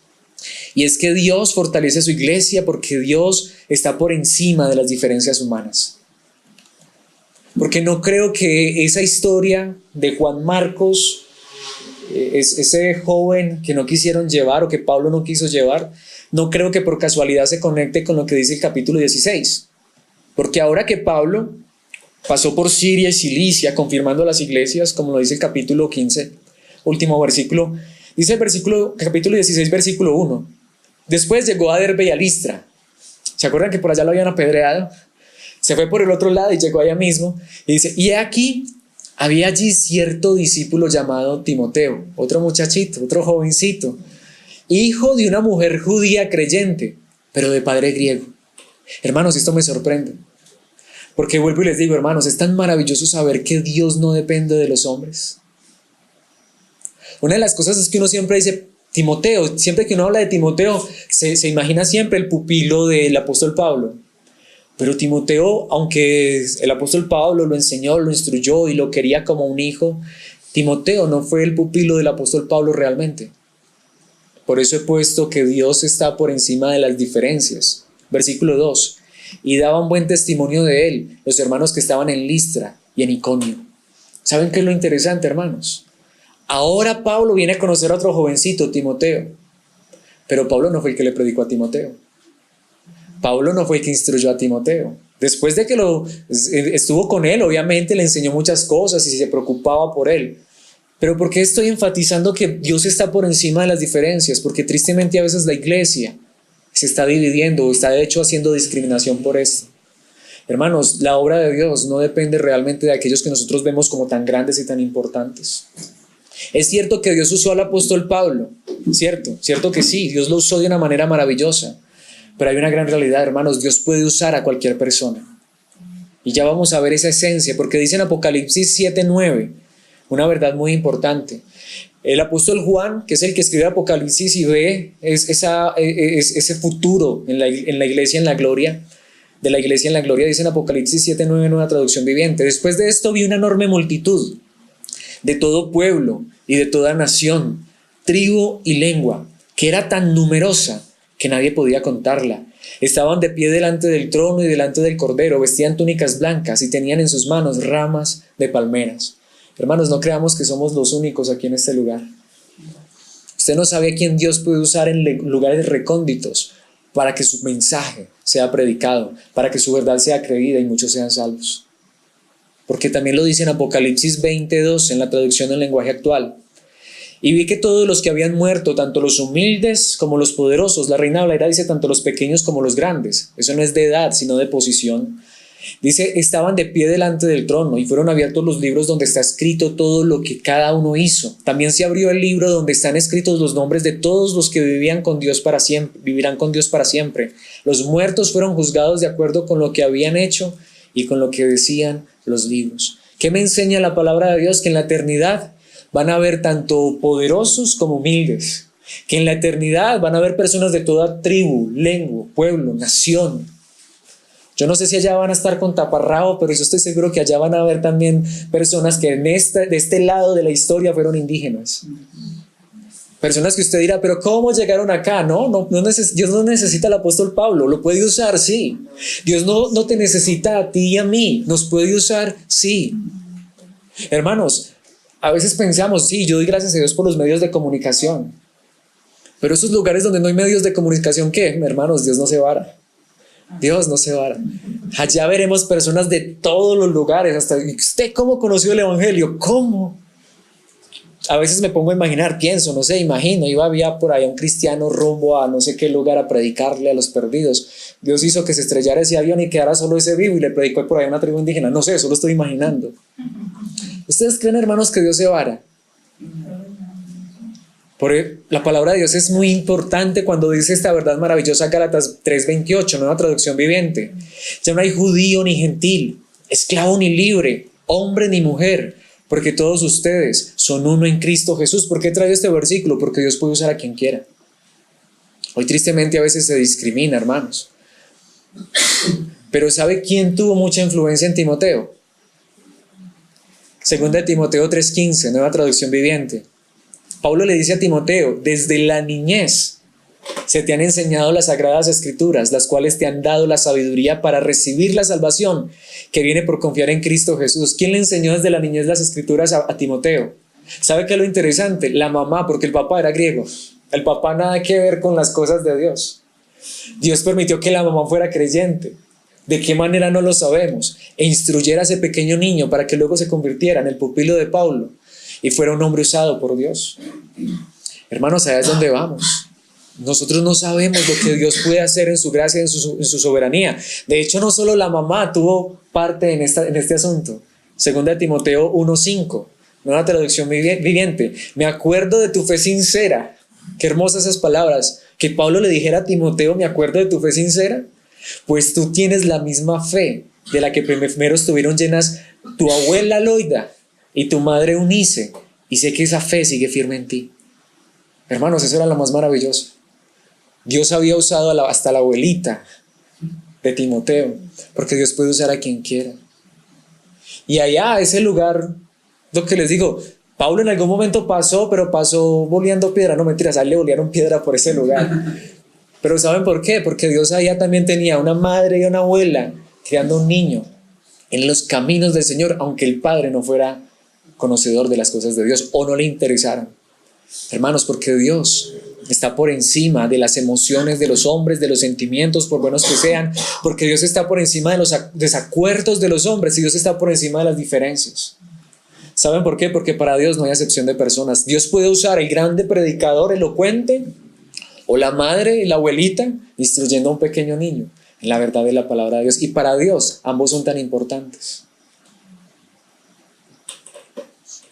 Y es que Dios fortalece a su iglesia porque Dios está por encima de las diferencias humanas. Porque no creo que esa historia de Juan Marcos, ese joven que no quisieron llevar o que Pablo no quiso llevar, no creo que por casualidad se conecte con lo que dice el capítulo 16. Porque ahora que Pablo pasó por Siria y Cilicia, confirmando las iglesias, como lo dice el capítulo 15, último versículo. Dice el capítulo 16, versículo 1. Después llegó a Derbe y a Listra. ¿Se acuerdan que por allá lo habían apedreado? Se fue por el otro lado y llegó allá mismo. Y dice, y aquí había allí cierto discípulo llamado Timoteo, otro muchachito, otro jovencito, hijo de una mujer judía creyente, pero de padre griego. Hermanos, esto me sorprende. Porque vuelvo y les digo, hermanos, es tan maravilloso saber que Dios no depende de los hombres. Una de las cosas es que uno siempre dice, Timoteo, siempre que uno habla de Timoteo, se imagina siempre el pupilo del apóstol Pablo. Pero Timoteo, aunque el apóstol Pablo lo enseñó, lo instruyó y lo quería como un hijo, Timoteo no fue el pupilo del apóstol Pablo realmente. Por eso he puesto que Dios está por encima de las diferencias. Versículo 2. Y daban buen testimonio de él los hermanos que estaban en Listra y en Iconio. ¿Saben qué es lo interesante, hermanos? Ahora Pablo viene a conocer a otro jovencito, Timoteo. Pero Pablo no fue el que le predicó a Timoteo. Pablo no fue el que instruyó a Timoteo. Después de que estuvo con él, obviamente le enseñó muchas cosas y se preocupaba por él. Pero ¿por qué estoy enfatizando que Dios está por encima de las diferencias? Porque tristemente a veces la iglesia se está dividiendo o está de hecho haciendo discriminación por esto. Hermanos, la obra de Dios no depende realmente de aquellos que nosotros vemos como tan grandes y tan importantes. Es cierto que Dios usó al apóstol Pablo, cierto que sí, Dios lo usó de una manera maravillosa, pero hay una gran realidad, hermanos, Dios puede usar a cualquier persona. Y ya vamos a ver esa esencia, porque dice en Apocalipsis 7:9, una verdad muy importante. El apóstol Juan, que es el que escribe Apocalipsis y ve ese futuro en la iglesia en la gloria, de la iglesia en la gloria, dice en Apocalipsis 7:9 en una traducción viviente. Después de esto vi una enorme multitud de todo pueblo y de toda nación, tribu y lengua, que era tan numerosa que nadie podía contarla. Estaban de pie delante del trono y delante del Cordero, vestían túnicas blancas y tenían en sus manos ramas de palmeras. Hermanos, no creamos que somos los únicos aquí en este lugar. Usted no sabe a quién Dios puede usar en lugares recónditos para que su mensaje sea predicado, para que su verdad sea creída y muchos sean salvos. Porque también lo dice en Apocalipsis 20:2 en la traducción del lenguaje actual. Y vi que todos los que habían muerto, tanto los humildes como los poderosos, la Reina Valera dice tanto los pequeños como los grandes, eso no es de edad sino de posición, dice, estaban de pie delante del trono y fueron abiertos los libros donde está escrito todo lo que cada uno hizo. También se abrió el libro donde están escritos los nombres de todos los que vivirán con Dios para siempre. Los muertos fueron juzgados de acuerdo con lo que habían hecho y con lo que decían los libros. ¿Qué me enseña la palabra de Dios? Que en la eternidad van a haber tanto poderosos como humildes, que en la eternidad van a haber personas de toda tribu, lengua, pueblo, nación. Yo no sé si allá van a estar con taparrabo, pero yo estoy seguro que allá van a haber también personas que de este lado de la historia fueron indígenas. Personas que usted dirá, pero ¿cómo llegaron acá? Dios no necesita al apóstol Pablo, lo puede usar, sí. Dios no te necesita a ti y a mí, nos puede usar, sí. Hermanos, a veces pensamos, sí, yo doy gracias a Dios por los medios de comunicación, pero esos lugares donde no hay medios de comunicación, ¿qué? Hermanos, Dios no se vara. Dios no se vara. Allá veremos personas de todos los lugares. Hasta ¿usted cómo conoció el evangelio? ¿Cómo? A veces me pongo a imaginar, pienso, no sé, imagino, había por ahí un cristiano rumbo a no sé qué lugar a predicarle a los perdidos. Dios hizo que se estrellara ese avión y quedara solo ese vivo y le predicó por ahí a una tribu indígena. No sé, solo estoy imaginando. ¿Ustedes creen, hermanos, que Dios se vara? Porque la palabra de Dios es muy importante cuando dice esta verdad maravillosa, Gálatas 3:28, nueva traducción viviente. Ya no hay judío ni gentil, esclavo ni libre, hombre ni mujer, porque todos ustedes son uno en Cristo Jesús. ¿Por qué traigo este versículo? Porque Dios puede usar a quien quiera. Hoy tristemente a veces se discrimina, hermanos. Pero ¿sabe quién tuvo mucha influencia en Timoteo? Segunda de Timoteo 3:15, nueva traducción viviente. Pablo le dice a Timoteo, desde la niñez se te han enseñado las sagradas escrituras, las cuales te han dado la sabiduría para recibir la salvación que viene por confiar en Cristo Jesús. ¿Quién le enseñó desde la niñez las escrituras a Timoteo? ¿Sabe qué es lo interesante? La mamá, porque el papá era griego. El papá nada que ver con las cosas de Dios. Dios permitió que la mamá fuera creyente. ¿De qué manera no lo sabemos? E instruyera a ese pequeño niño para que luego se convirtiera en el pupilo de Pablo y fuera un hombre usado por Dios. Hermanos, allá es donde vamos. Nosotros no sabemos lo que Dios puede hacer en su gracia, en su soberanía. De hecho, no solo la mamá tuvo parte en este asunto. Segunda de Timoteo 1:5, nueva traducción viviente. Me acuerdo de tu fe sincera. Qué hermosas esas palabras. Que Pablo le dijera a Timoteo, me acuerdo de tu fe sincera. Pues tú tienes la misma fe de la que primero estuvieron llenas tu abuela Loida y tu madre Eunice. Y sé que esa fe sigue firme en ti. Hermanos, eso era lo más maravilloso. Dios había usado hasta la abuelita de Timoteo, porque Dios puede usar a quien quiera. Y allá, ese lugar, lo que les digo, Pablo en algún momento pasó, pero pasó boleando piedra. No, mentiras, a él le bolearon piedra por ese lugar. Pero ¿saben por qué? Porque Dios allá también tenía una madre y una abuela criando un niño en los caminos del Señor, aunque el padre no fuera conocedor de las cosas de Dios o no le interesaran. Hermanos, porque Dios está por encima de las emociones de los hombres, de los sentimientos, por buenos que sean, porque Dios está por encima de los desacuerdos de los hombres y Dios está por encima de las diferencias. ¿Saben por qué? Porque para Dios no hay acepción de personas. Dios puede usar el grande predicador elocuente o la madre y la abuelita instruyendo a un pequeño niño en la verdad de la palabra de Dios. Y para Dios ambos son tan importantes.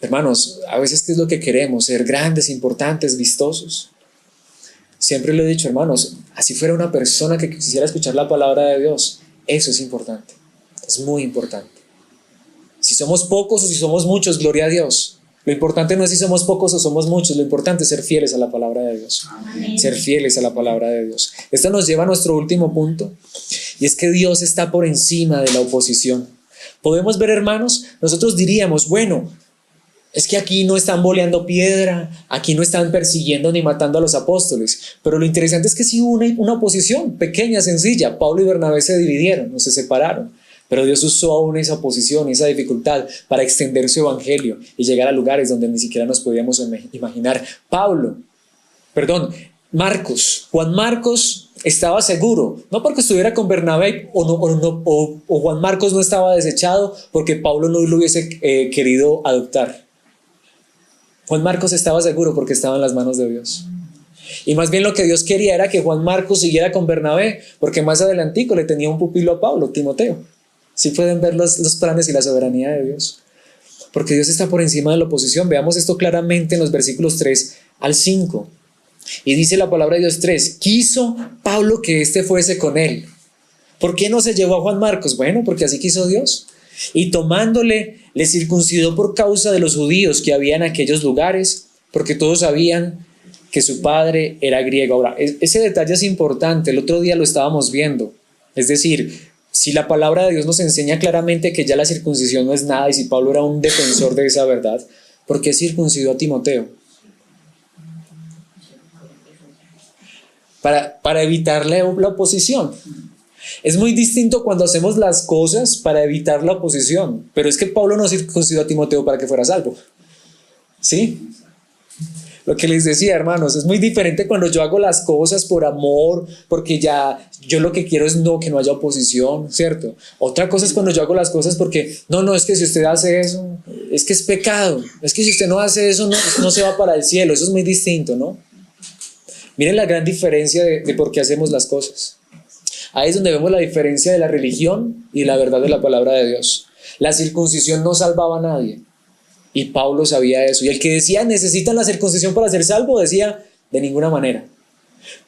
Hermanos, a veces ¿qué es lo que queremos? Ser grandes, importantes, vistosos. Siempre lo he dicho, hermanos, así fuera una persona que quisiera escuchar la palabra de Dios, eso es importante, es muy importante. Si somos pocos o si somos muchos, gloria a Dios. Lo importante no es si somos pocos o somos muchos, lo importante es ser fieles a la palabra de Dios. Amén. Ser fieles a la palabra de Dios. Esto nos lleva a nuestro último punto, y es que Dios está por encima de la oposición. Podemos ver, hermanos, nosotros diríamos, bueno, es que aquí no están boleando piedra, aquí no están persiguiendo ni matando a los apóstoles, pero lo interesante es que sí hubo una oposición pequeña, sencilla. Pablo y Bernabé se dividieron, no se separaron, pero Dios usó aún esa oposición, esa dificultad para extender su evangelio y llegar a lugares donde ni siquiera nos podíamos imaginar. Juan Marcos estaba seguro, no porque estuviera con Bernabé o Juan Marcos no estaba desechado porque Pablo no lo hubiese querido adoptar. Juan Marcos estaba seguro porque estaba en las manos de Dios. Y más bien lo que Dios quería era que Juan Marcos siguiera con Bernabé, porque más adelantico le tenía un pupilo a Pablo, Timoteo. Sí pueden ver los planes y la soberanía de Dios. Porque Dios está por encima de la oposición. Veamos esto claramente en los versículos 3 al 5. Y dice la palabra de Dios 3, quiso Pablo que éste fuese con él. ¿Por qué no se llevó a Juan Marcos? Bueno, porque así quiso Dios. Y tomándole, le circuncidó por causa de los judíos que había en aquellos lugares, porque todos sabían que su padre era griego. Ahora, ese detalle es importante, el otro día lo estábamos viendo. Es decir, si la palabra de Dios nos enseña claramente que ya la circuncisión no es nada, y si Pablo era un defensor de esa verdad, ¿por qué circuncidó a Timoteo? Para evitar la oposición. Es muy distinto cuando hacemos las cosas para evitar la oposición, pero es que Pablo no circuncidó a Timoteo para que fuera salvo. ¿Sí? Lo que les decía, hermanos, es muy diferente cuando yo hago las cosas por amor, porque ya yo lo que quiero es que no haya oposición, ¿cierto? Otra cosa es cuando yo hago las cosas porque, es que si usted hace eso, es que es pecado, es que si usted no hace eso, no se va para el cielo. Eso es muy distinto, ¿no? Miren la gran diferencia de por qué hacemos las cosas. Ahí es donde vemos la diferencia de la religión y la verdad de la palabra de Dios. La circuncisión no salvaba a nadie. Y Pablo sabía eso. Y el que decía, necesitan la circuncisión para ser salvo, decía, de ninguna manera.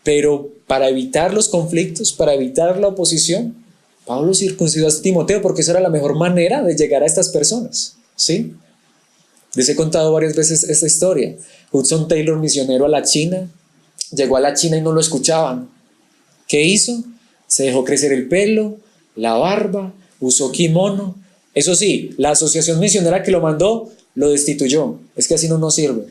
Pero para evitar los conflictos, para evitar la oposición, Pablo circuncidó a Timoteo porque esa era la mejor manera de llegar a estas personas. ¿Sí? Les he contado varias veces esta historia. Hudson Taylor, misionero a la China, llegó a la China y no lo escuchaban. ¿Qué hizo? Se dejó crecer el pelo, la barba, usó kimono. Eso sí, la asociación misionera que lo mandó lo destituyó. Es que así no nos sirve.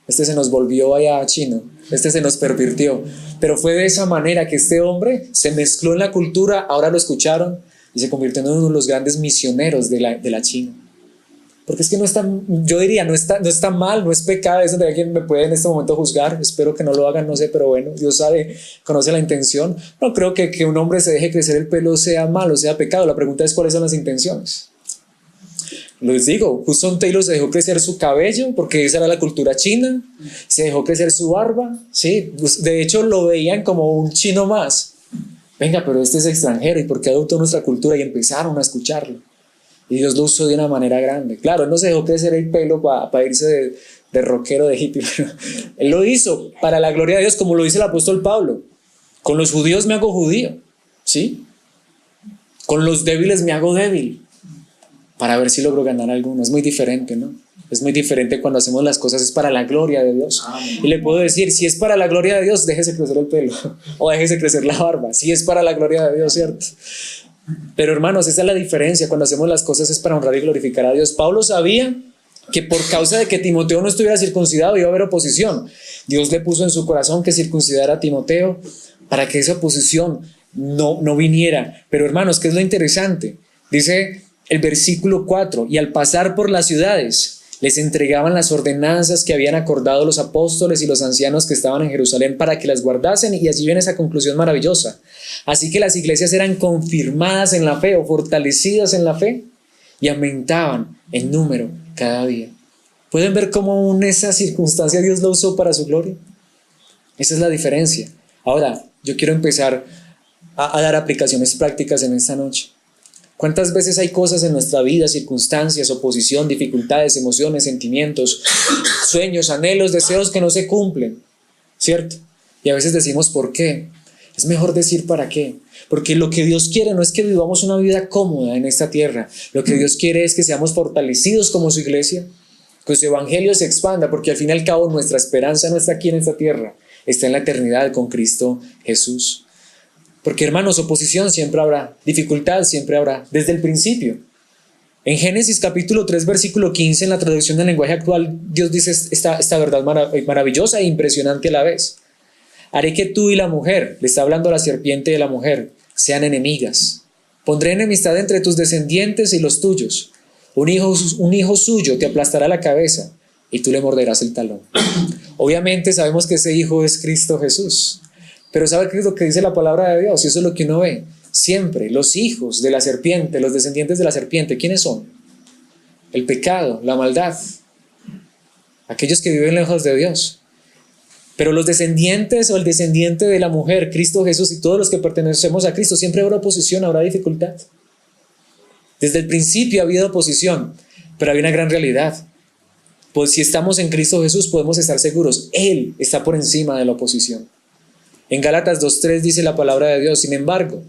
Este se nos volvió allá a China. Este se nos pervirtió. Pero fue de esa manera que este hombre se mezcló en la cultura, ahora lo escucharon y se convirtió en uno de los grandes misioneros de la China. Porque es que no está, yo diría, no está mal, no es pecado. Es donde alguien me puede en este momento juzgar. Espero que no lo hagan, no sé, pero bueno, Dios sabe, conoce la intención. No creo que un hombre se deje crecer el pelo sea malo, sea pecado. La pregunta es cuáles son las intenciones. Les digo, Hudson Taylor se dejó crecer su cabello porque esa era la cultura china, se dejó crecer su barba, sí, de hecho lo veían como un chino más. Venga, pero este es extranjero, ¿y por qué adoptó nuestra cultura? Y empezaron a escucharlo. Y Dios lo usó de una manera grande. Claro, él no se dejó crecer el pelo para irse de rockero, de hippie, pero él lo hizo para la gloria de Dios, como lo dice el apóstol Pablo. Con los judíos me hago judío, ¿sí? Con los débiles me hago débil, para ver si logro ganar alguno. Es muy diferente, ¿no? Es muy diferente cuando hacemos las cosas, es para la gloria de Dios. Y le puedo decir, si es para la gloria de Dios, déjese crecer el pelo o déjese crecer la barba, si es para la gloria de Dios, ¿cierto? Pero hermanos, esa es la diferencia. Cuando hacemos las cosas es para honrar y glorificar a Dios. Pablo sabía que por causa de que Timoteo no estuviera circuncidado iba a haber oposición. Dios le puso en su corazón que circuncidara a Timoteo para que esa oposición no viniera. Pero hermanos, ¿qué es lo interesante? Dice el versículo 4, y al pasar por las ciudades les entregaban las ordenanzas que habían acordado los apóstoles y los ancianos que estaban en Jerusalén para que las guardasen, y allí viene esa conclusión maravillosa. Así que las iglesias eran confirmadas en la fe o fortalecidas en la fe y aumentaban en número cada día. ¿Pueden ver cómo en esa circunstancia Dios lo usó para su gloria? Esa es la diferencia. Ahora, yo quiero empezar a dar aplicaciones prácticas en esta noche. ¿Cuántas veces hay cosas en nuestra vida, circunstancias, oposición, dificultades, emociones, sentimientos, sueños, anhelos, deseos que no se cumplen? ¿Cierto? Y a veces decimos ¿por qué? Es mejor decir ¿para qué? Porque lo que Dios quiere no es que vivamos una vida cómoda en esta tierra. Lo que Dios quiere es que seamos fortalecidos como su iglesia, que su evangelio se expanda, porque al fin y al cabo nuestra esperanza no está aquí en esta tierra, está en la eternidad con Cristo Jesús. Porque hermanos, oposición siempre habrá, dificultad siempre habrá, desde el principio. En Génesis capítulo 3 versículo 15, en la traducción del lenguaje actual, Dios dice esta verdad maravillosa e impresionante a la vez. Haré que tú y la mujer, le está hablando a la serpiente de la mujer, sean enemigas. Pondré enemistad entre tus descendientes y los tuyos. Un hijo suyo te aplastará la cabeza y tú le morderás el talón. Obviamente sabemos que ese hijo es Cristo Jesús. Pero ¿sabe qué es lo que dice la palabra de Dios? Y eso es lo que uno ve. Siempre los hijos de la serpiente, los descendientes de la serpiente, ¿quiénes son? El pecado, la maldad. Aquellos que viven lejos de Dios. Pero los descendientes o el descendiente de la mujer, Cristo Jesús, y todos los que pertenecemos a Cristo, siempre habrá oposición, habrá dificultad. Desde el principio ha habido oposición, pero hay una gran realidad. Pues si estamos en Cristo Jesús podemos estar seguros, Él está por encima de la oposición. En Gálatas 2:3 dice la palabra de Dios, sin embargo,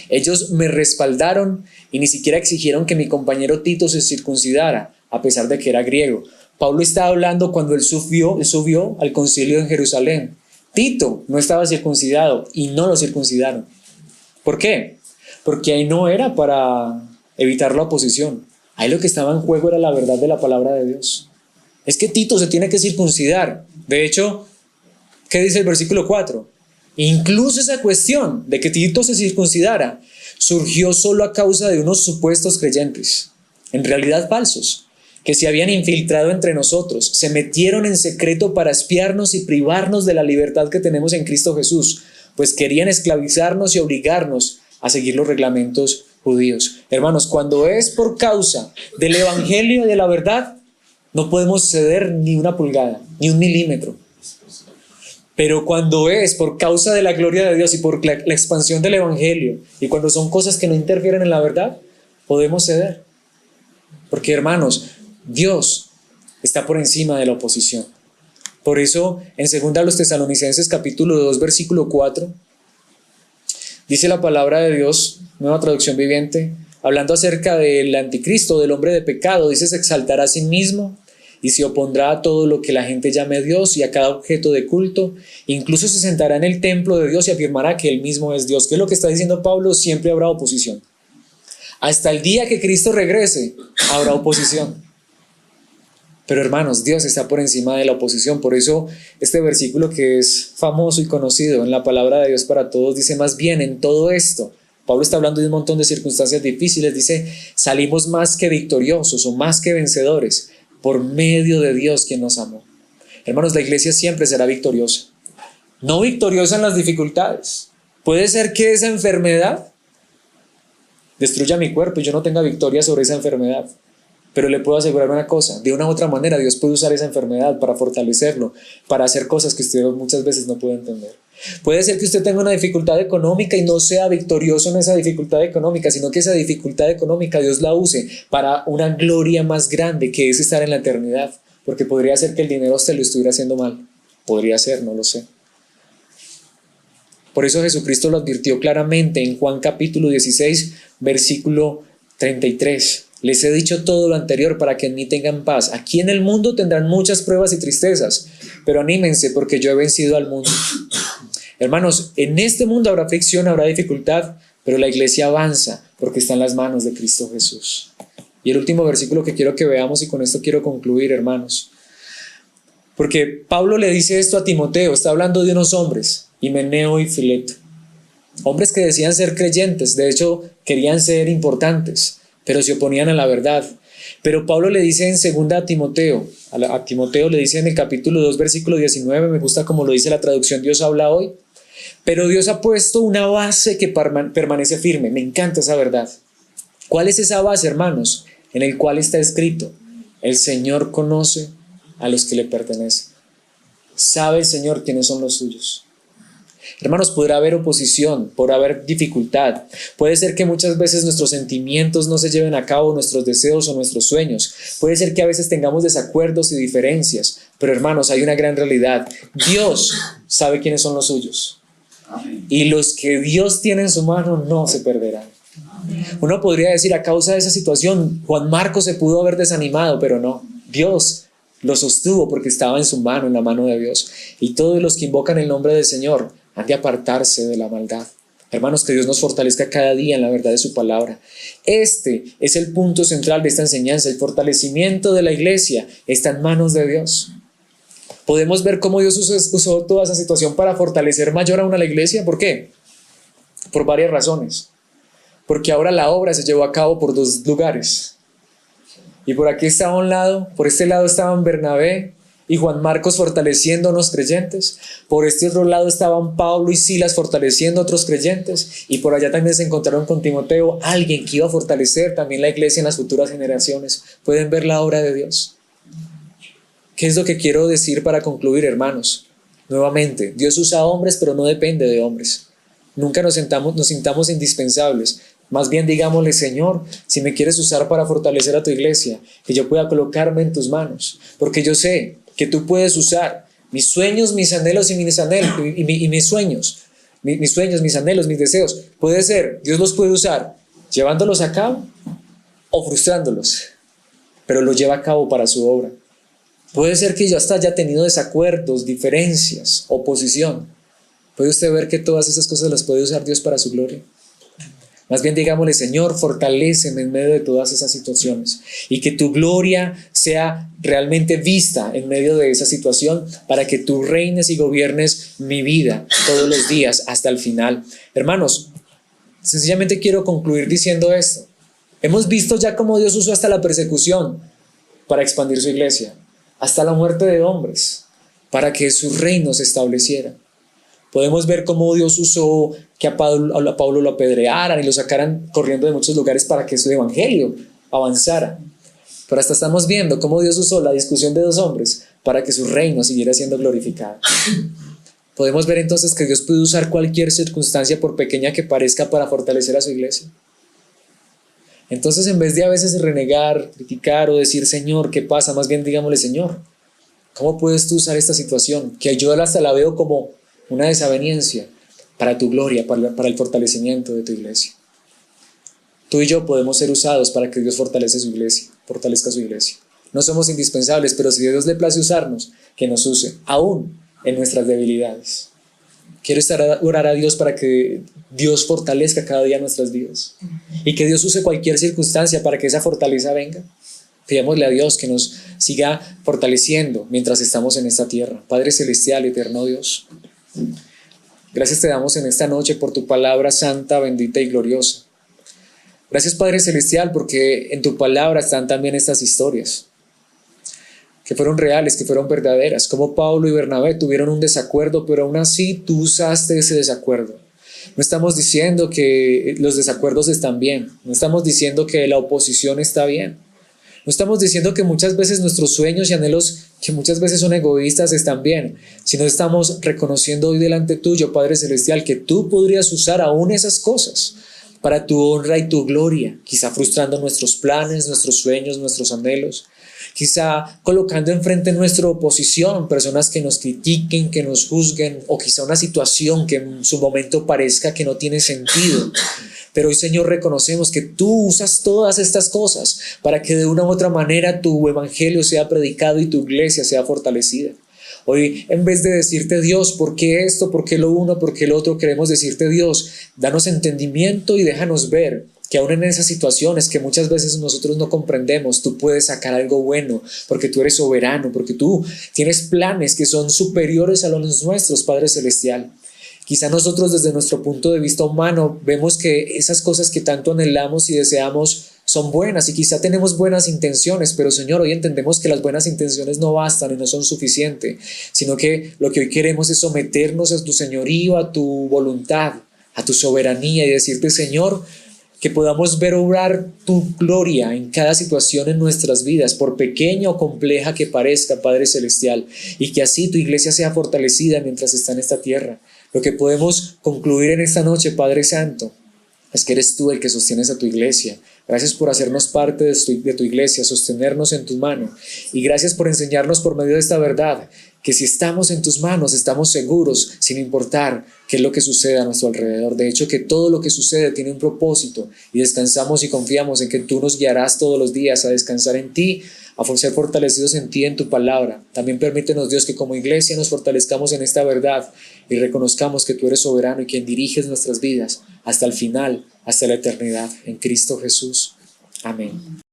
ellos me respaldaron y ni siquiera exigieron que mi compañero Tito se circuncidara, a pesar de que era griego. Pablo está hablando cuando él subió al concilio en Jerusalén. Tito no estaba circuncidado y no lo circuncidaron. ¿Por qué? Porque ahí no era para evitar la oposición. Ahí lo que estaba en juego era la verdad de la palabra de Dios. Es que Tito se tiene que circuncidar. De hecho, ¿qué dice el versículo 4? Incluso esa cuestión de que Tito se circuncidara surgió solo a causa de unos supuestos creyentes, en realidad falsos, que se habían infiltrado entre nosotros, se metieron en secreto para espiarnos y privarnos de la libertad que tenemos en Cristo Jesús, pues querían esclavizarnos y obligarnos a seguir los reglamentos judíos. Hermanos, cuando es por causa del evangelio y de la verdad, no podemos ceder ni una pulgada, ni un milímetro. Pero cuando es por causa de la gloria de Dios y por la expansión del evangelio, y cuando son cosas que no interfieren en la verdad, podemos ceder. Porque hermanos, Dios está por encima de la oposición. Por eso en 2 Tesalonicenses capítulo 2 versículo 4 dice la palabra de Dios, nueva traducción viviente, hablando acerca del anticristo, del hombre de pecado, dice: se exaltará a sí mismo y se opondrá a todo lo que la gente llame Dios y a cada objeto de culto. Incluso se sentará en el templo de Dios y afirmará que Él mismo es Dios. ¿Qué es lo que está diciendo Pablo? Siempre habrá oposición. Hasta el día que Cristo regrese, habrá oposición. Pero hermanos, Dios está por encima de la oposición. Por eso este versículo, que es famoso y conocido en la palabra de Dios para todos, dice: más bien en todo esto Pablo está hablando de un montón de circunstancias difíciles. Dice, salimos más que victoriosos o más que vencedores por medio de Dios quien nos amó. Hermanos, la iglesia siempre será victoriosa. No victoriosa en las dificultades. Puede ser que esa enfermedad destruya mi cuerpo y yo no tenga victoria sobre esa enfermedad. Pero le puedo asegurar una cosa, de una u otra manera Dios puede usar esa enfermedad para fortalecerlo, para hacer cosas que usted muchas veces no puede entender. Puede ser que usted tenga una dificultad económica y no sea victorioso en esa dificultad económica, sino que esa dificultad económica Dios la use para una gloria más grande, que es estar en la eternidad. Porque podría ser que el dinero a usted lo estuviera haciendo mal. Podría ser, no lo sé. Por eso Jesucristo lo advirtió claramente en Juan capítulo 16, versículo 33. Les he dicho todo lo anterior para que en mí tengan paz. Aquí en el mundo tendrán muchas pruebas y tristezas, pero anímense porque yo he vencido al mundo. Hermanos, en este mundo habrá fricción, habrá dificultad, pero la iglesia avanza porque está en las manos de Cristo Jesús. Y el último versículo que quiero que veamos, y con esto quiero concluir, hermanos, porque Pablo le dice esto a Timoteo, está hablando de unos hombres, Himeneo y Fileto, hombres que decían ser creyentes, de hecho querían ser importantes, pero se oponían a la verdad. Pero Pablo le dice en 2 Timoteo, a Timoteo le dice en el capítulo 2, versículo 19, me gusta como lo dice la traducción Dios habla hoy, pero Dios ha puesto una base que permanece firme. Me encanta esa verdad. ¿Cuál es esa base, hermanos? En el cual está escrito, el Señor conoce a los que le pertenecen. Sabe el Señor quiénes son los suyos. Hermanos, podrá haber oposición, podrá haber dificultad. Puede ser que muchas veces nuestros sentimientos no se lleven a cabo, nuestros deseos o nuestros sueños. Puede ser que a veces tengamos desacuerdos y diferencias. Pero hermanos, hay una gran realidad. Dios sabe quiénes son los suyos. Y los que Dios tiene en su mano no se perderán. Uno podría decir, a causa de esa situación, Juan Marcos se pudo haber desanimado, pero no. Dios lo sostuvo porque estaba en su mano, en la mano de Dios. Y todos los que invocan el nombre del Señor han de apartarse de la maldad. Hermanos, que Dios nos fortalezca cada día en la verdad de su palabra. Este es el punto central de esta enseñanza. El fortalecimiento de la iglesia está en manos de Dios. Podemos ver cómo Dios usó toda esa situación para fortalecer mayor aún a la iglesia. ¿Por qué? Por varias razones. Porque ahora la obra se llevó a cabo por dos lugares. Y por aquí estaba un lado, por este lado estaban Bernabé y Juan Marcos fortaleciendo a unos creyentes. Por este otro lado estaban Pablo y Silas fortaleciendo a otros creyentes. Y por allá también se encontraron con Timoteo, alguien que iba a fortalecer también la iglesia en las futuras generaciones. ¿Pueden ver la obra de Dios? ¿Qué es lo que quiero decir para concluir, hermanos? Nuevamente, Dios usa hombres, pero no depende de hombres. Nunca nos sintamos indispensables. Más bien digámosle, Señor, si me quieres usar para fortalecer a tu iglesia, que yo pueda colocarme en tus manos, porque yo sé que tú puedes usar mis sueños, mis anhelos y mis sueños, mis anhelos, mis deseos. Puede ser, Dios los puede usar llevándolos a cabo o frustrándolos, pero los lleva a cabo para su obra. Puede ser que yo hasta haya tenido desacuerdos, diferencias, oposición. ¿Puede usted ver que todas esas cosas las puede usar Dios para su gloria? Más bien digámosle, Señor, fortaléceme en medio de todas esas situaciones y que tu gloria sea realmente vista en medio de esa situación para que tú reines y gobiernes mi vida todos los días hasta el final. Hermanos, sencillamente quiero concluir diciendo esto. Hemos visto ya cómo Dios usó hasta la persecución para expandir su iglesia, hasta la muerte de hombres para que su reino se estableciera. Podemos ver cómo Dios usó que a Pablo lo apedrearan y lo sacaran corriendo de muchos lugares para que su evangelio avanzara. Pero hasta estamos viendo cómo Dios usó la discusión de dos hombres para que su reino siguiera siendo glorificado. Podemos ver entonces que Dios puede usar cualquier circunstancia, por pequeña que parezca, para fortalecer a su iglesia. Entonces, en vez de a veces renegar, criticar o decir, Señor, ¿qué pasa? Más bien digámosle, Señor, ¿cómo puedes tú usar esta situación? Que yo hasta la veo como una desaveniencia para tu gloria, para el fortalecimiento de tu iglesia. Tú y yo podemos ser usados para que Dios fortalezca su iglesia. No somos indispensables, pero si a Dios le place usarnos, que nos use, aún en nuestras debilidades. Quiero orar a Dios para que Dios fortalezca cada día nuestras vidas y que Dios use cualquier circunstancia para que esa fortaleza venga. Pidámosle a Dios que nos siga fortaleciendo mientras estamos en esta tierra. Padre celestial y eterno Dios, Gracias te damos en esta noche por tu palabra santa, bendita y gloriosa. Gracias, Padre Celestial, porque en tu palabra están también estas historias que fueron reales, que fueron verdaderas, como Pablo y Bernabé tuvieron un desacuerdo, pero aún así tú usaste ese desacuerdo. No estamos diciendo que los desacuerdos están bien, no estamos diciendo que la oposición está bien, no estamos diciendo que muchas veces nuestros sueños y anhelos, que muchas veces son egoístas, están bien, sino estamos reconociendo hoy delante tuyo, Padre Celestial, que tú podrías usar aún esas cosas para tu honra y tu gloria, quizá frustrando nuestros planes, nuestros sueños, nuestros anhelos, quizá colocando enfrente nuestra oposición personas que nos critiquen, que nos juzguen, o quizá una situación que en su momento parezca que no tiene sentido. Pero hoy, Señor, reconocemos que tú usas todas estas cosas para que de una u otra manera tu evangelio sea predicado y tu iglesia sea fortalecida. Hoy, en vez de decirte, Dios, ¿por qué esto? ¿Por qué lo uno? ¿Por qué lo otro? Queremos decirte, Dios, danos entendimiento y déjanos ver que aún en esas situaciones que muchas veces nosotros no comprendemos, tú puedes sacar algo bueno, porque tú eres soberano, porque tú tienes planes que son superiores a los nuestros, Padre Celestial. Quizá nosotros desde nuestro punto de vista humano vemos que esas cosas que tanto anhelamos y deseamos son buenas y quizá tenemos buenas intenciones, pero Señor, hoy entendemos que las buenas intenciones no bastan y no son suficientes, sino que lo que hoy queremos es someternos a tu señorío, a tu voluntad, a tu soberanía y decirte, Señor, que podamos ver obrar tu gloria en cada situación en nuestras vidas, por pequeña o compleja que parezca, Padre Celestial, y que así tu iglesia sea fortalecida mientras está en esta tierra. Lo que podemos concluir en esta noche, Padre Santo, es que eres tú el que sostienes a tu iglesia. Gracias por hacernos parte de tu iglesia, sostenernos en tu mano. Y gracias por enseñarnos por medio de esta verdad, que si estamos en tus manos, estamos seguros, sin importar qué es lo que sucede a nuestro alrededor. De hecho, que todo lo que sucede tiene un propósito y descansamos y confiamos en que tú nos guiarás todos los días a descansar en ti, a ser fortalecidos en ti, en tu palabra. También permítenos, Dios, que como iglesia nos fortalezcamos en esta verdad y reconozcamos que tú eres soberano y quien diriges nuestras vidas hasta el final, hasta la eternidad, en Cristo Jesús. Amén.